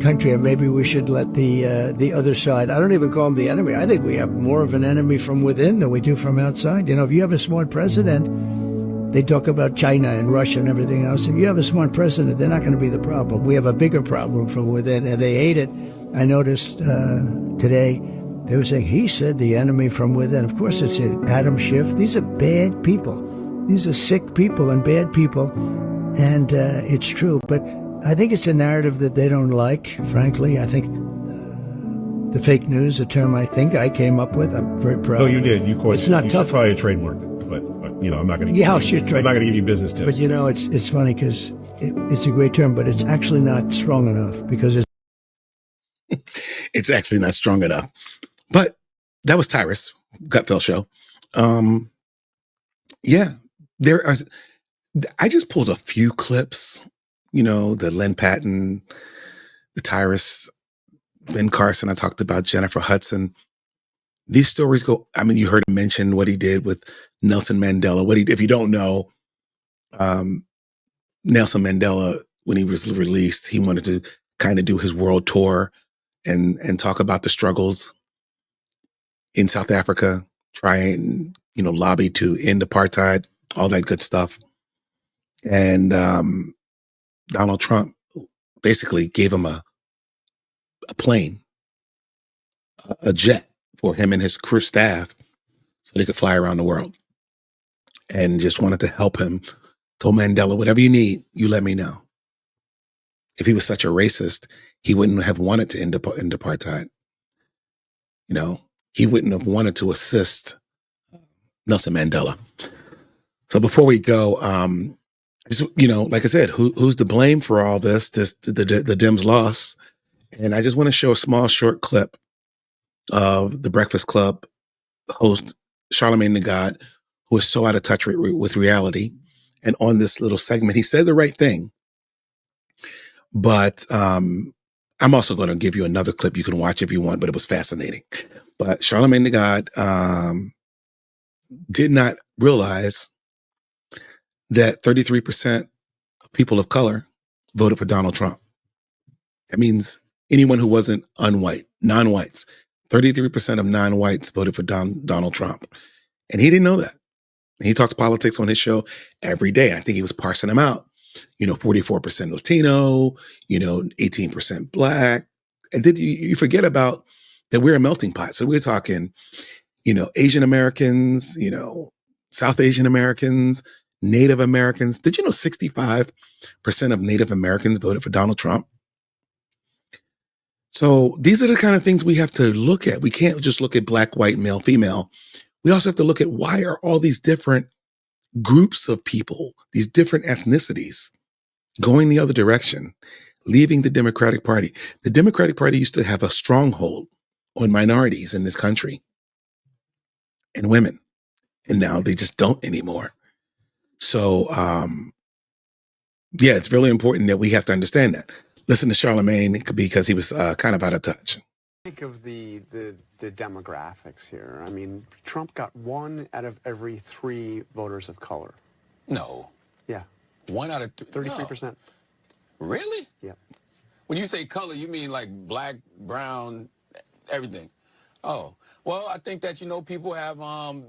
[SPEAKER 11] country, and maybe we should let the other side. I don't even call them the enemy. I think we have more of an enemy from within than we do from outside. If you have a smart president, they talk about China and Russia and everything else. If you have a smart president, they're not going to be the problem. We have a bigger problem from within, and they hate it. I noticed today they were saying he said the enemy from within. Of course, it's Adam Schiff. These are bad people. These are sick people and bad people, and it's true. But I think it's a narrative that they don't like, frankly. I think the fake news, a term I think I came up with. I'm very proud.
[SPEAKER 10] No, you did. You course.
[SPEAKER 11] It's not
[SPEAKER 10] you
[SPEAKER 11] tough.
[SPEAKER 10] Should probably trademark it, but I'm not going to.
[SPEAKER 11] Yeah, I should try.
[SPEAKER 10] I'm not going to give you business tips.
[SPEAKER 11] But it's funny because it's a great term, but it's actually not strong enough because
[SPEAKER 1] it's actually not strong enough. But that was Tyrus Gutfeld show. Yeah, there are. I just pulled a few clips. The Len Patton, the Tyrus, Ben Carson. I talked about Jennifer Hudson. These stories go. I mean, you heard him mention what he did with Nelson Mandela. If you don't know, Nelson Mandela, when he was released, he wanted to kind of do his world tour and talk about the struggles in South Africa, try and lobby to end apartheid, all that good stuff. And Donald Trump basically gave him a a plane, a jet for him and his crew staff so they could fly around the world, and just wanted to help him. Told Mandela, whatever you need, you let me know. If he was such a racist, he wouldn't have wanted to end apartheid. You know, he wouldn't have wanted to assist Nelson Mandela. So before we go, just, you know, like I said, who's to blame for all this? The Dems lost. And I just want to show a small short clip of the Breakfast Club host Charlamagne the God, who is so out of touch with reality. And on this little segment, he said the right thing. But I'm also going to give you another clip you can watch if you want, but it was fascinating. But Charlamagne the God did not realize that 33% of people of color voted for Donald Trump. That means anyone who wasn't unwhite, non-whites, 33% of non-whites voted for Donald Trump. And he didn't know that. And he talks politics on his show every day. And I think he was parsing them out. You know, 44% Latino, you know, 18% Black. And did you forget about that we're a melting pot? So we're talking, you know, Asian Americans, you know, South Asian Americans, Native Americans. Did you know 65% of Native Americans voted for Donald Trump? So these are the kind of things we have to look at. We can't just look at black, white, male, female. We also have to look at why are all these different groups of people, these different ethnicities going the other direction, leaving the Democratic Party. The Democratic Party used to have a stronghold on minorities in this country and women. And now they just don't anymore. So, yeah, it's really important that we have to understand that. Listen to Charlamagne because he was kind of out of touch.
[SPEAKER 12] Think of the demographics here. I mean, Trump got 1 out of every 3 voters of color.
[SPEAKER 13] No.
[SPEAKER 12] Yeah.
[SPEAKER 13] 1 out of
[SPEAKER 12] 33%.
[SPEAKER 13] No. Really?
[SPEAKER 12] Yeah.
[SPEAKER 13] When you say color, you mean like black, brown, everything. Oh, well, I think that, you know, people have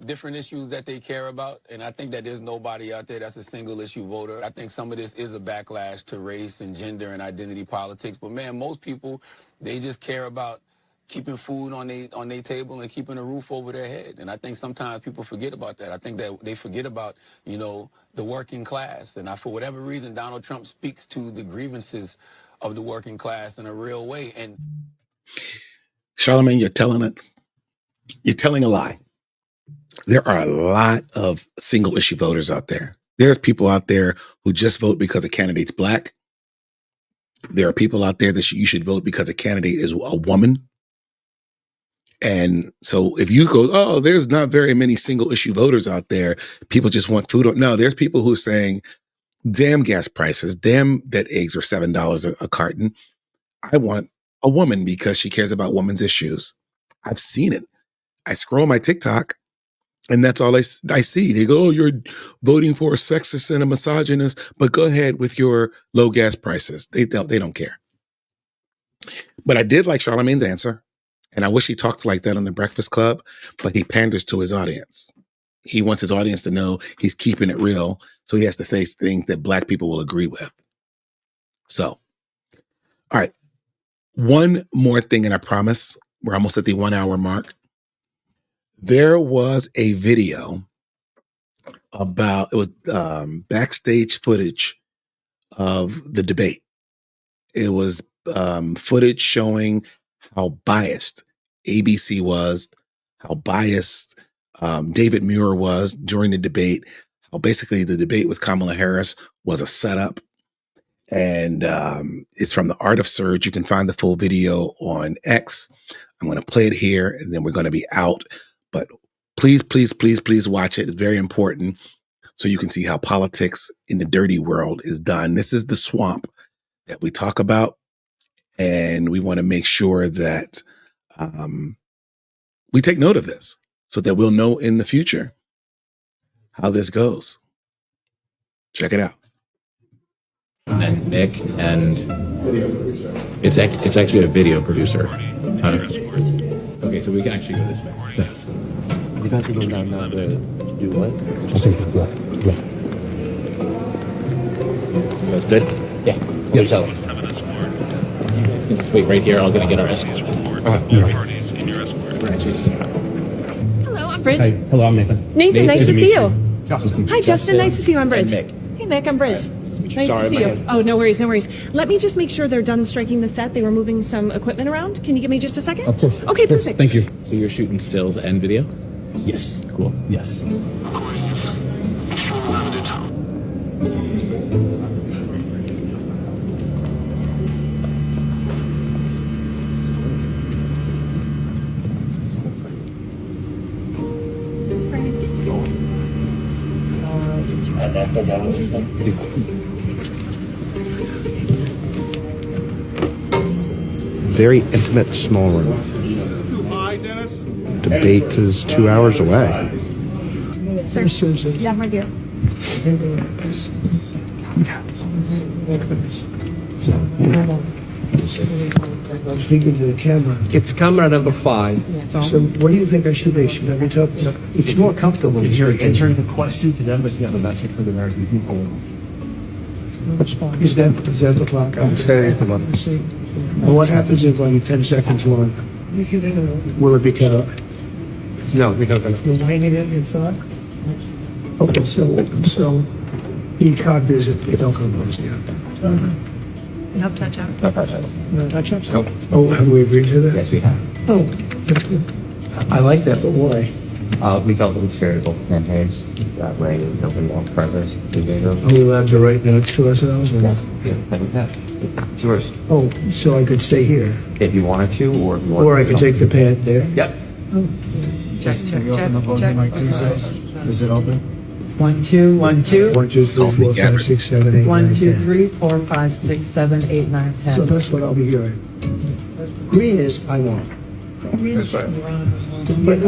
[SPEAKER 13] different issues that they care about. And I think that there's nobody out there that's a single issue voter. I think some of this is a backlash to race and gender and identity politics. But, man, most people, they just care about keeping food on their table and keeping a roof over their head. And I think sometimes people forget about that. I think that they forget about, you know, the working class. And for whatever reason, Donald Trump speaks to the grievances of the working class in a real way. And
[SPEAKER 1] Charlamagne, you're telling it. You're telling a lie. There are a lot of single issue voters out there. There's people out there who just vote because a candidate's black. There are people out there that you should vote because a candidate is a woman. And so if you go, oh, there's not very many single issue voters out there. People just want food. No, there's people who are saying, damn gas prices, damn that eggs are $7 a carton. I want a woman because she cares about women's issues. I've seen it. I scroll my TikTok and that's all I see. They go, oh, you're voting for a sexist and a misogynist, but go ahead with your low gas prices. They don't care. But I did like Charlamagne's answer. And I wish he talked like that on the Breakfast Club, but he panders to his audience. He wants his audience to know he's keeping it real. So he has to say things that black people will agree with. So, all right. One more thing, and I promise we're almost at the 1 hour mark. There was a video about, it was backstage footage of the debate. It was footage showing how biased ABC was, how biased David Muir was during the debate, how basically the debate with Kamala Harris was a setup. And it's from The Art of Surge. You can find the full video on X. I'm going to play it here, and then we're going to be out. But please, please, please, please watch it. It's very important so you can see how politics in the dirty world is done. This is the swamp that we talk about. And we want to make sure that we take note of this so that we'll know in the future how this goes. Check it out.
[SPEAKER 14] And Nick, and it's actually a video producer. Okay, so we can actually go this way. You got to go down now to do what? That's good? Yeah, you're selling. can just wait right here. I'm gonna get our escort.
[SPEAKER 15] Hello, I'm Bridge.
[SPEAKER 16] Hi. Hello, I'm Nathan.
[SPEAKER 15] Nathan, nice to see you.
[SPEAKER 16] Justin.
[SPEAKER 15] Hi, Justin. Nice to see you. I'm Bridge.
[SPEAKER 14] And Mick.
[SPEAKER 15] Hey, Mick. I'm Bridge. Nice
[SPEAKER 16] Sorry,
[SPEAKER 15] to see you. Oh, no worries, no worries. Let me just make sure they're done striking the set. They were moving some equipment around. Can you give me just a second?
[SPEAKER 16] Of course.
[SPEAKER 15] Okay, perfect.
[SPEAKER 16] Thank you.
[SPEAKER 14] So you're shooting stills and video?
[SPEAKER 16] Yes.
[SPEAKER 14] Cool.
[SPEAKER 16] Yes.
[SPEAKER 17] Very intimate, small room. Debate is 2 hours away.
[SPEAKER 15] Sir. Yeah, right here.
[SPEAKER 11] I'm speaking to the camera.
[SPEAKER 8] It's camera number 5.
[SPEAKER 11] So what do you think I should be? Should I be talking? It's more comfortable here.
[SPEAKER 16] Answering the question to them, but you have a message for the American people.
[SPEAKER 11] Is that the clock?
[SPEAKER 8] Okay.
[SPEAKER 11] Well, what happens if I'm 10 seconds long? Will it be cut off?
[SPEAKER 8] No, we don't.
[SPEAKER 11] You're hanging it inside? Okay, so he can't visit the Elko Bros yet.
[SPEAKER 15] No touch out.
[SPEAKER 11] No touch-ups?
[SPEAKER 8] Nope.
[SPEAKER 11] Oh, have we agreed to that?
[SPEAKER 14] Yes, we have.
[SPEAKER 11] Oh, that's good. I like that, but why?
[SPEAKER 14] We felt it was fair to both campaigns. That way, nobody wants progress.
[SPEAKER 11] Are we allowed to write notes to ourselves? Or?
[SPEAKER 14] Yes. Yeah, that we have. It's yours.
[SPEAKER 11] Oh, so I could stay here?
[SPEAKER 14] If you wanted to, or if you
[SPEAKER 11] Or I could take the pad there?
[SPEAKER 14] Yep.
[SPEAKER 2] Check.
[SPEAKER 16] Is it open?
[SPEAKER 2] 1, 2, 1, 2.
[SPEAKER 11] 1, 2, 3, 4, 5, 6, 7, 8,
[SPEAKER 2] 1,
[SPEAKER 11] 9,
[SPEAKER 2] 2,
[SPEAKER 11] 10.
[SPEAKER 2] 3, 4, 5, 6, 7, 8, 9, 10.
[SPEAKER 11] So that's what I'll be hearing. Green is I want.
[SPEAKER 8] That's right.
[SPEAKER 11] But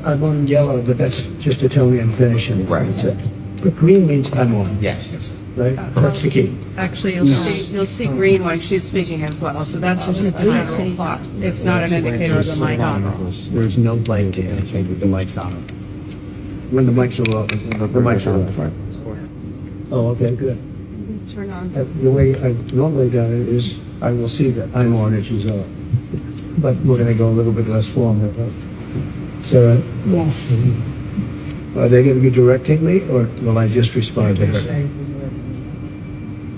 [SPEAKER 11] I'm on yellow, but that's just to tell me I'm finishing.
[SPEAKER 14] Right.
[SPEAKER 11] That's it. But green means I'm on,
[SPEAKER 14] Yes.
[SPEAKER 11] right? That's the key.
[SPEAKER 18] Actually, you'll see green when she's speaking as well, so that's just a general clock. It's not an indicator of the mic on.
[SPEAKER 16] There's no light to indicate that the mic's on.
[SPEAKER 11] When the mics are off. The mics are off. Oh, okay, good.
[SPEAKER 18] Turn on.
[SPEAKER 11] The way I've normally done it is I will see that I'm on and she's off. But we're going to go a little bit less formal. Sarah?
[SPEAKER 7] Yes.
[SPEAKER 11] Are they going to be directing me or will I just respond to her?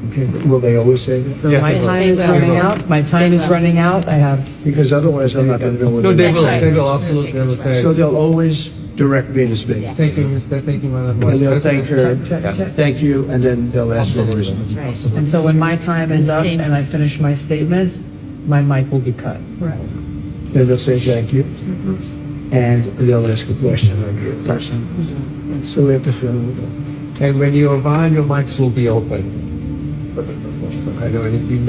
[SPEAKER 11] Okay, will they always say that?
[SPEAKER 2] So my time is running out. My time is running out. I have.
[SPEAKER 11] Because otherwise I'm not going to know what
[SPEAKER 8] No,
[SPEAKER 11] they're
[SPEAKER 8] they
[SPEAKER 11] doing.
[SPEAKER 8] will absolutely. They will say.
[SPEAKER 11] So they'll always direct me to speak.
[SPEAKER 8] Thank you, Mr. Thank you, Madam
[SPEAKER 11] And they'll thank her,
[SPEAKER 2] Check.
[SPEAKER 11] thank you, and then they'll ask for the reasons.
[SPEAKER 2] And so when my time is up and I finish my statement, my mic will be cut.
[SPEAKER 11] Then they'll say thank you, and they'll ask a question of you. So we have to fill it.
[SPEAKER 8] And when you are behind, your mics will be open. I know, and if you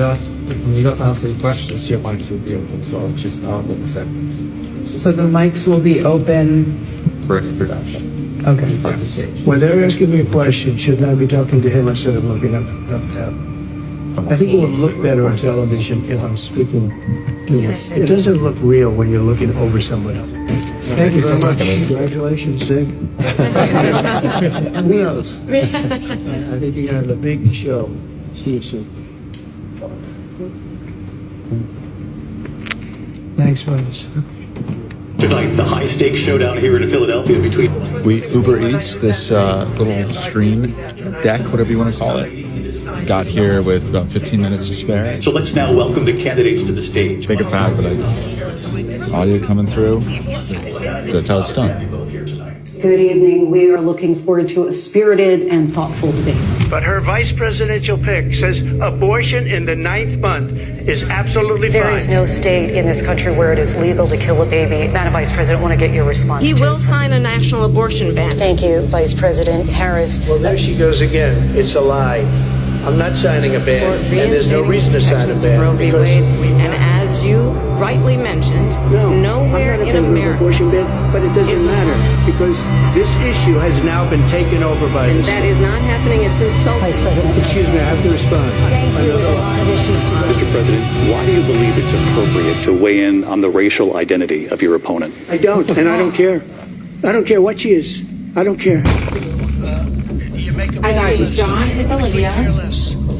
[SPEAKER 8] not answer questions, your mics will be open. So just out with the sentence.
[SPEAKER 2] So the mics will be open.
[SPEAKER 14] For an introduction.
[SPEAKER 2] Okay.
[SPEAKER 11] When they're asking me a question, shouldn't I be talking to him instead of looking up down? I think it would look better on television if I'm speaking. It doesn't look real when you're looking over somebody. Thank you very much. Congratulations, Sig. Who knows? I think you're going to have a big show. See you soon. Thanks, fellas.
[SPEAKER 19] Tonight, the high-stakes showdown here in Philadelphia between...
[SPEAKER 20] We Uber Eats, this little stream deck, whatever you want to call it. Got here with about 15 minutes to spare.
[SPEAKER 19] So let's now welcome the candidates to the stage.
[SPEAKER 20] Take a time, but it's audio coming through. That's how it's done.
[SPEAKER 21] Good evening. We are looking forward to a spirited and thoughtful debate.
[SPEAKER 11] But her vice presidential pick says abortion in the 9th month is absolutely fine.
[SPEAKER 21] There is no state in this country where it is legal to kill a baby. Madam Vice President, I want to get your response.
[SPEAKER 18] He will sign a national abortion ban.
[SPEAKER 21] Thank you, Vice President Harris.
[SPEAKER 11] Well, there she goes again. It's a lie. I'm not signing a ban, and there's no reason to sign a ban because.
[SPEAKER 18] And as you rightly mentioned, nowhere in America.
[SPEAKER 11] Abortion ban, but it doesn't matter because this issue has now been taken over by
[SPEAKER 18] And
[SPEAKER 11] this.
[SPEAKER 18] that is not happening. It's insulting.
[SPEAKER 21] Vice President.
[SPEAKER 11] Excuse me, I have to respond.
[SPEAKER 21] Thank you. A lot of issues to
[SPEAKER 19] Mr. President, why do you believe it's appropriate to weigh in on the racial identity of your opponent?
[SPEAKER 11] I don't, and I don't care. I don't care what she is. I don't care.
[SPEAKER 3] I got you, John. It's Olivia.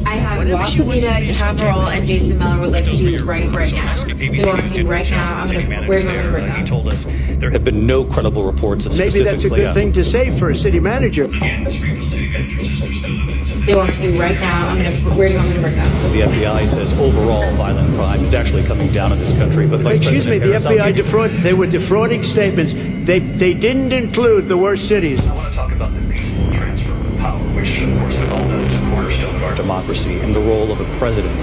[SPEAKER 3] I have Ross Amita, Cameron, and Jason Mellor would like to see right now. They want to see right now. Where do you want me to bring
[SPEAKER 19] He told us there have been no credible reports that
[SPEAKER 11] Maybe that's a good thing to say for a city manager.
[SPEAKER 3] They want to see right now. Where do you want me to bring that?
[SPEAKER 19] The FBI says overall violent crime is actually coming down in this country. But
[SPEAKER 11] Excuse me, the FBI they were defrauding statements. They didn't include the worst cities.
[SPEAKER 19] I want to talk about the peaceful transfer of power, which, of course, we all know is a cornerstone of our democracy, and the role of a president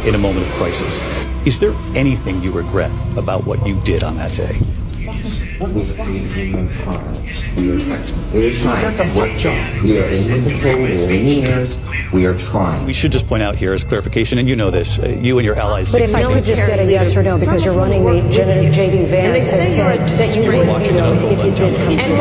[SPEAKER 19] in a moment of crisis. Is there anything you regret about what you did on that day?
[SPEAKER 22] That's a work job. We are in control. We are engineers. We are trying.
[SPEAKER 19] We should just point out here as clarification, and you know this, you and your allies.
[SPEAKER 21] But if I could just get a yes or no, because your running mate, J.D. Vance, has said that you would, if you did come to.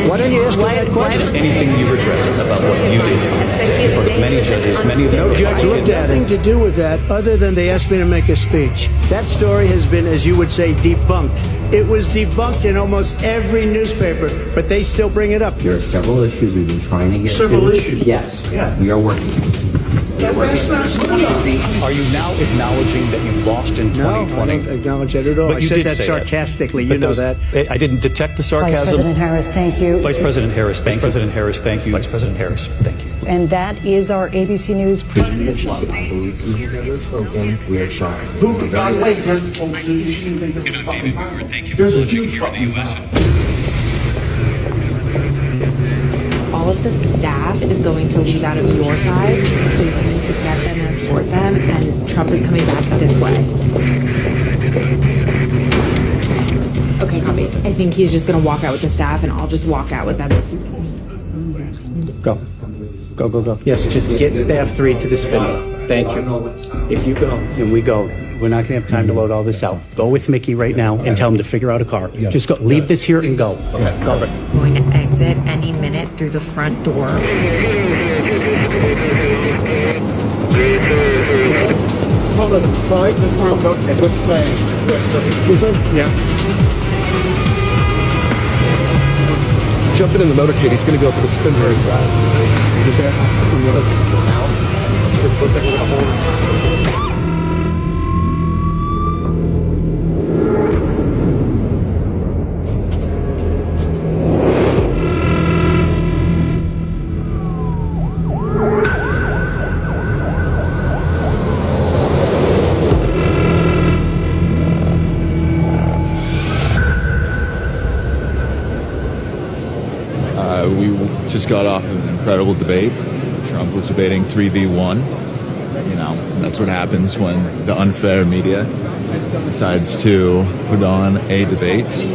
[SPEAKER 11] Why don't you ask me that question?
[SPEAKER 19] Anything you regret about what you did on that day in front of many judges, many of them.
[SPEAKER 11] No judge looked at it. Nothing to do with that other than they asked me to make a speech. That story has been, as you would say, debunked. It was debunked in almost every newspaper, but they still bring it up.
[SPEAKER 22] There are several issues we've been trying to get
[SPEAKER 11] Several
[SPEAKER 22] to.
[SPEAKER 11] issues?
[SPEAKER 22] Yes.
[SPEAKER 11] Yeah.
[SPEAKER 22] We are working.
[SPEAKER 19] Are you now acknowledging that you lost in 2020?
[SPEAKER 11] No, I don't acknowledge that at all.
[SPEAKER 19] But
[SPEAKER 11] I
[SPEAKER 19] you
[SPEAKER 11] said
[SPEAKER 19] did
[SPEAKER 11] that
[SPEAKER 19] say
[SPEAKER 11] sarcastically.
[SPEAKER 19] But
[SPEAKER 11] You know that.
[SPEAKER 19] I didn't detect the sarcasm.
[SPEAKER 21] Vice President Harris, thank you.
[SPEAKER 19] Vice President Harris, thank you. Vice President Harris, thank you. Vice President Harris, thank you.
[SPEAKER 21] And that is our ABC News.
[SPEAKER 22] We are trying.
[SPEAKER 19] There's a huge problem in the U.S.
[SPEAKER 3] All of the staff is going to leave out of your side, so you need to get them and escort them, and Trump is coming back this way. Okay, copy. I think he's just going to walk out with the staff, and I'll just walk out with them.
[SPEAKER 16] Go. Go, go, go. Yes, just get staff 3 to the spin. Thank you. If you go and we go, we're not going to have time to load all this out. Go with Mickey right now and tell him to figure out a car. Just go. Leave this here and go. Go.
[SPEAKER 3] Going to exit any minute through the front door.
[SPEAKER 11] Hold it. Right, the car go at which train? Yeah.
[SPEAKER 23] Jumping in the motorcade, he's going to go for the spin very fast.
[SPEAKER 20] We just got off an incredible debate. Trump was debating 3v1. You know, that's what happens when the unfair media decides to put on a debate.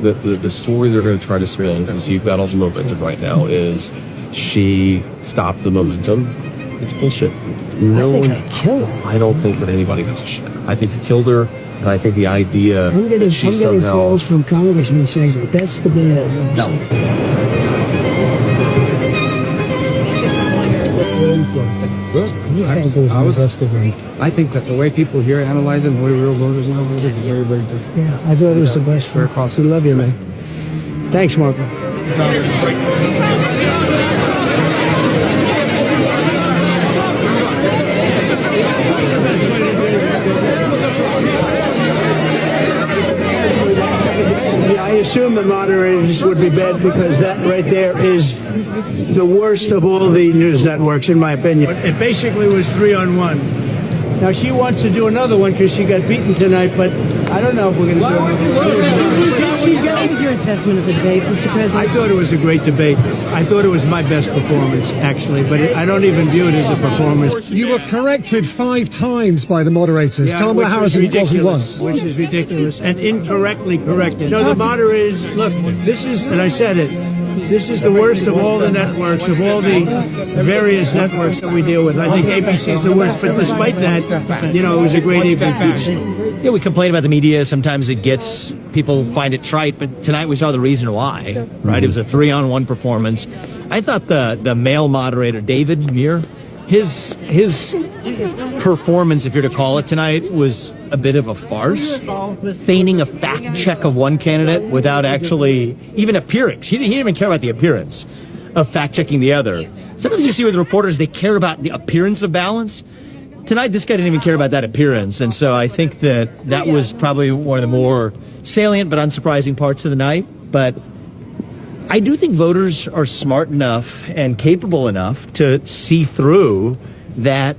[SPEAKER 24] The story they're going to try to spin, because you've got all the momentum right now, is she stopped the momentum. It's bullshit.
[SPEAKER 11] I think I killed her.
[SPEAKER 24] I don't think that anybody gives a shit. I think he killed her, and I think the idea that she somehow...
[SPEAKER 11] calls from congressmen saying that's the man.
[SPEAKER 24] No.
[SPEAKER 16] I think that the way people here analyze it and the way real voters analyze it is very, very different.
[SPEAKER 11] Yeah, I thought it was the best for us. We love you, man. Thanks, Marco. I assume the moderators would be bad because that right there is the worst of all the news networks, in my opinion. It basically was 3-on-1. Now, she wants to do another one because she got beaten tonight, but I don't know if we're going to do it.
[SPEAKER 25] What was your assessment of the debate, Mr. President?
[SPEAKER 11] I thought it was a great debate. I thought it was my best performance, actually, but I don't even view it as a performance.
[SPEAKER 26] You were corrected 5 times by the moderators.
[SPEAKER 11] Yeah,
[SPEAKER 26] Kamala Harris wasn't once.
[SPEAKER 11] Which is ridiculous and incorrectly corrected. No, the moderators, look, this is, and I said it, this is the worst of all the networks, of all the various networks that we deal with. I think ABC is the worst, but despite that, you know, it was a great evening.
[SPEAKER 27] Yeah, we complain about the media. Sometimes people find it trite, but tonight we saw the reason why, right? It was a 3-on-1 performance. I thought the male moderator, David Muir, his performance, if you're to call it tonight, was a bit of a farce, feigning a fact check of one candidate without actually even appearing. He didn't even care about the appearance. of fact-checking the other. Sometimes you see with reporters, they care about the appearance of balance. Tonight, this guy didn't even care about that appearance. And so I think that was probably one of the more salient but unsurprising parts of the night. But I do think voters are smart enough and capable enough to see through that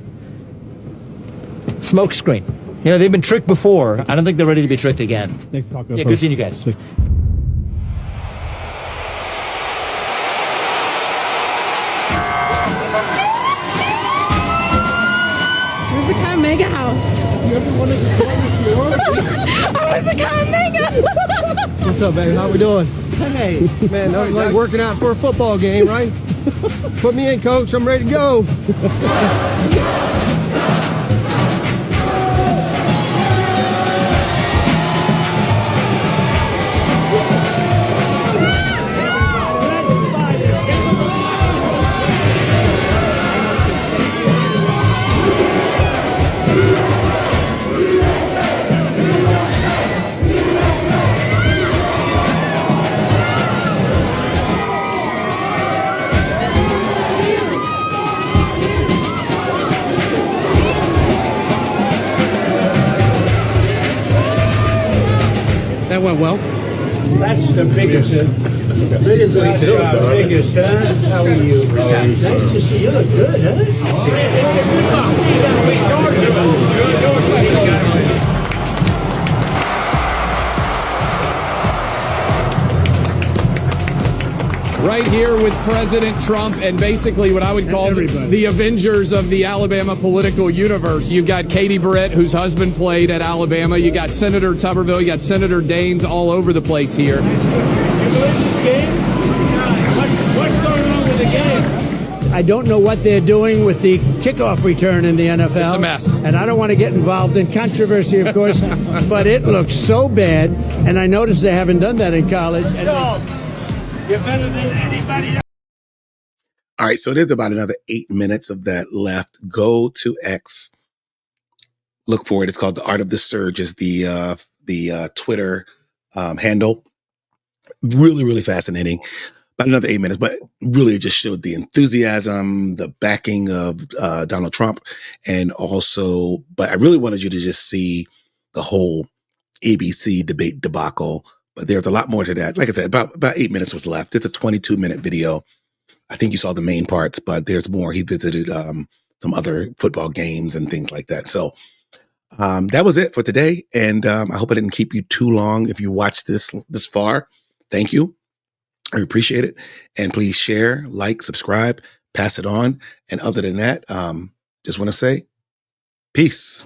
[SPEAKER 27] smokescreen. They've been tricked before. I don't think they're ready to be tricked again.
[SPEAKER 4] Thanks for talking.
[SPEAKER 27] Yeah, good seeing you guys.
[SPEAKER 4] Sweet.
[SPEAKER 5] Where's the Kyle Mega house?
[SPEAKER 23] You ever wanted to join us before?
[SPEAKER 5] Oh, where's the Kyle Mega?
[SPEAKER 23] What's up, baby? How we doing? Hey, man, nothing like working out for a football game, right? Put me in, coach. I'm ready to go. That went well.
[SPEAKER 6] That's the biggest. Biggest, huh? How are you? Nice to see you. Look good, huh?
[SPEAKER 9] Right here with President Trump and basically what I would call the Avengers of the Alabama political universe. You've got Katie Britt, whose husband played at Alabama. You got Senator Tuberville. You got Senator Daines all over the place here.
[SPEAKER 6] You believe this game? What's going on with the game? I don't know what they're doing with the kickoff return in the NFL.
[SPEAKER 9] It's a mess.
[SPEAKER 6] And I don't want to get involved in controversy, of course, but it looks so bad. And I noticed they haven't done that in college. You're better than anybody else.
[SPEAKER 1] All right, so there's about another 8 minutes of that left. Go to X. Look for it. It's called The Art of the Surge is the Twitter handle. Really, really fascinating. About another 8 minutes, but really it just showed the enthusiasm, the backing of Donald Trump, and also, but I really wanted you to just see the whole ABC debate debacle. But there's a lot more to that. Like I said, about 8 minutes was left. It's a 22-minute video. I think you saw the main parts, but there's more. He visited some other football games and things like that. So that was it for today. And I hope I didn't keep you too long. If you watched this far, thank you. I appreciate it. And please share, like, subscribe, pass it on. And other than that, just want to say peace.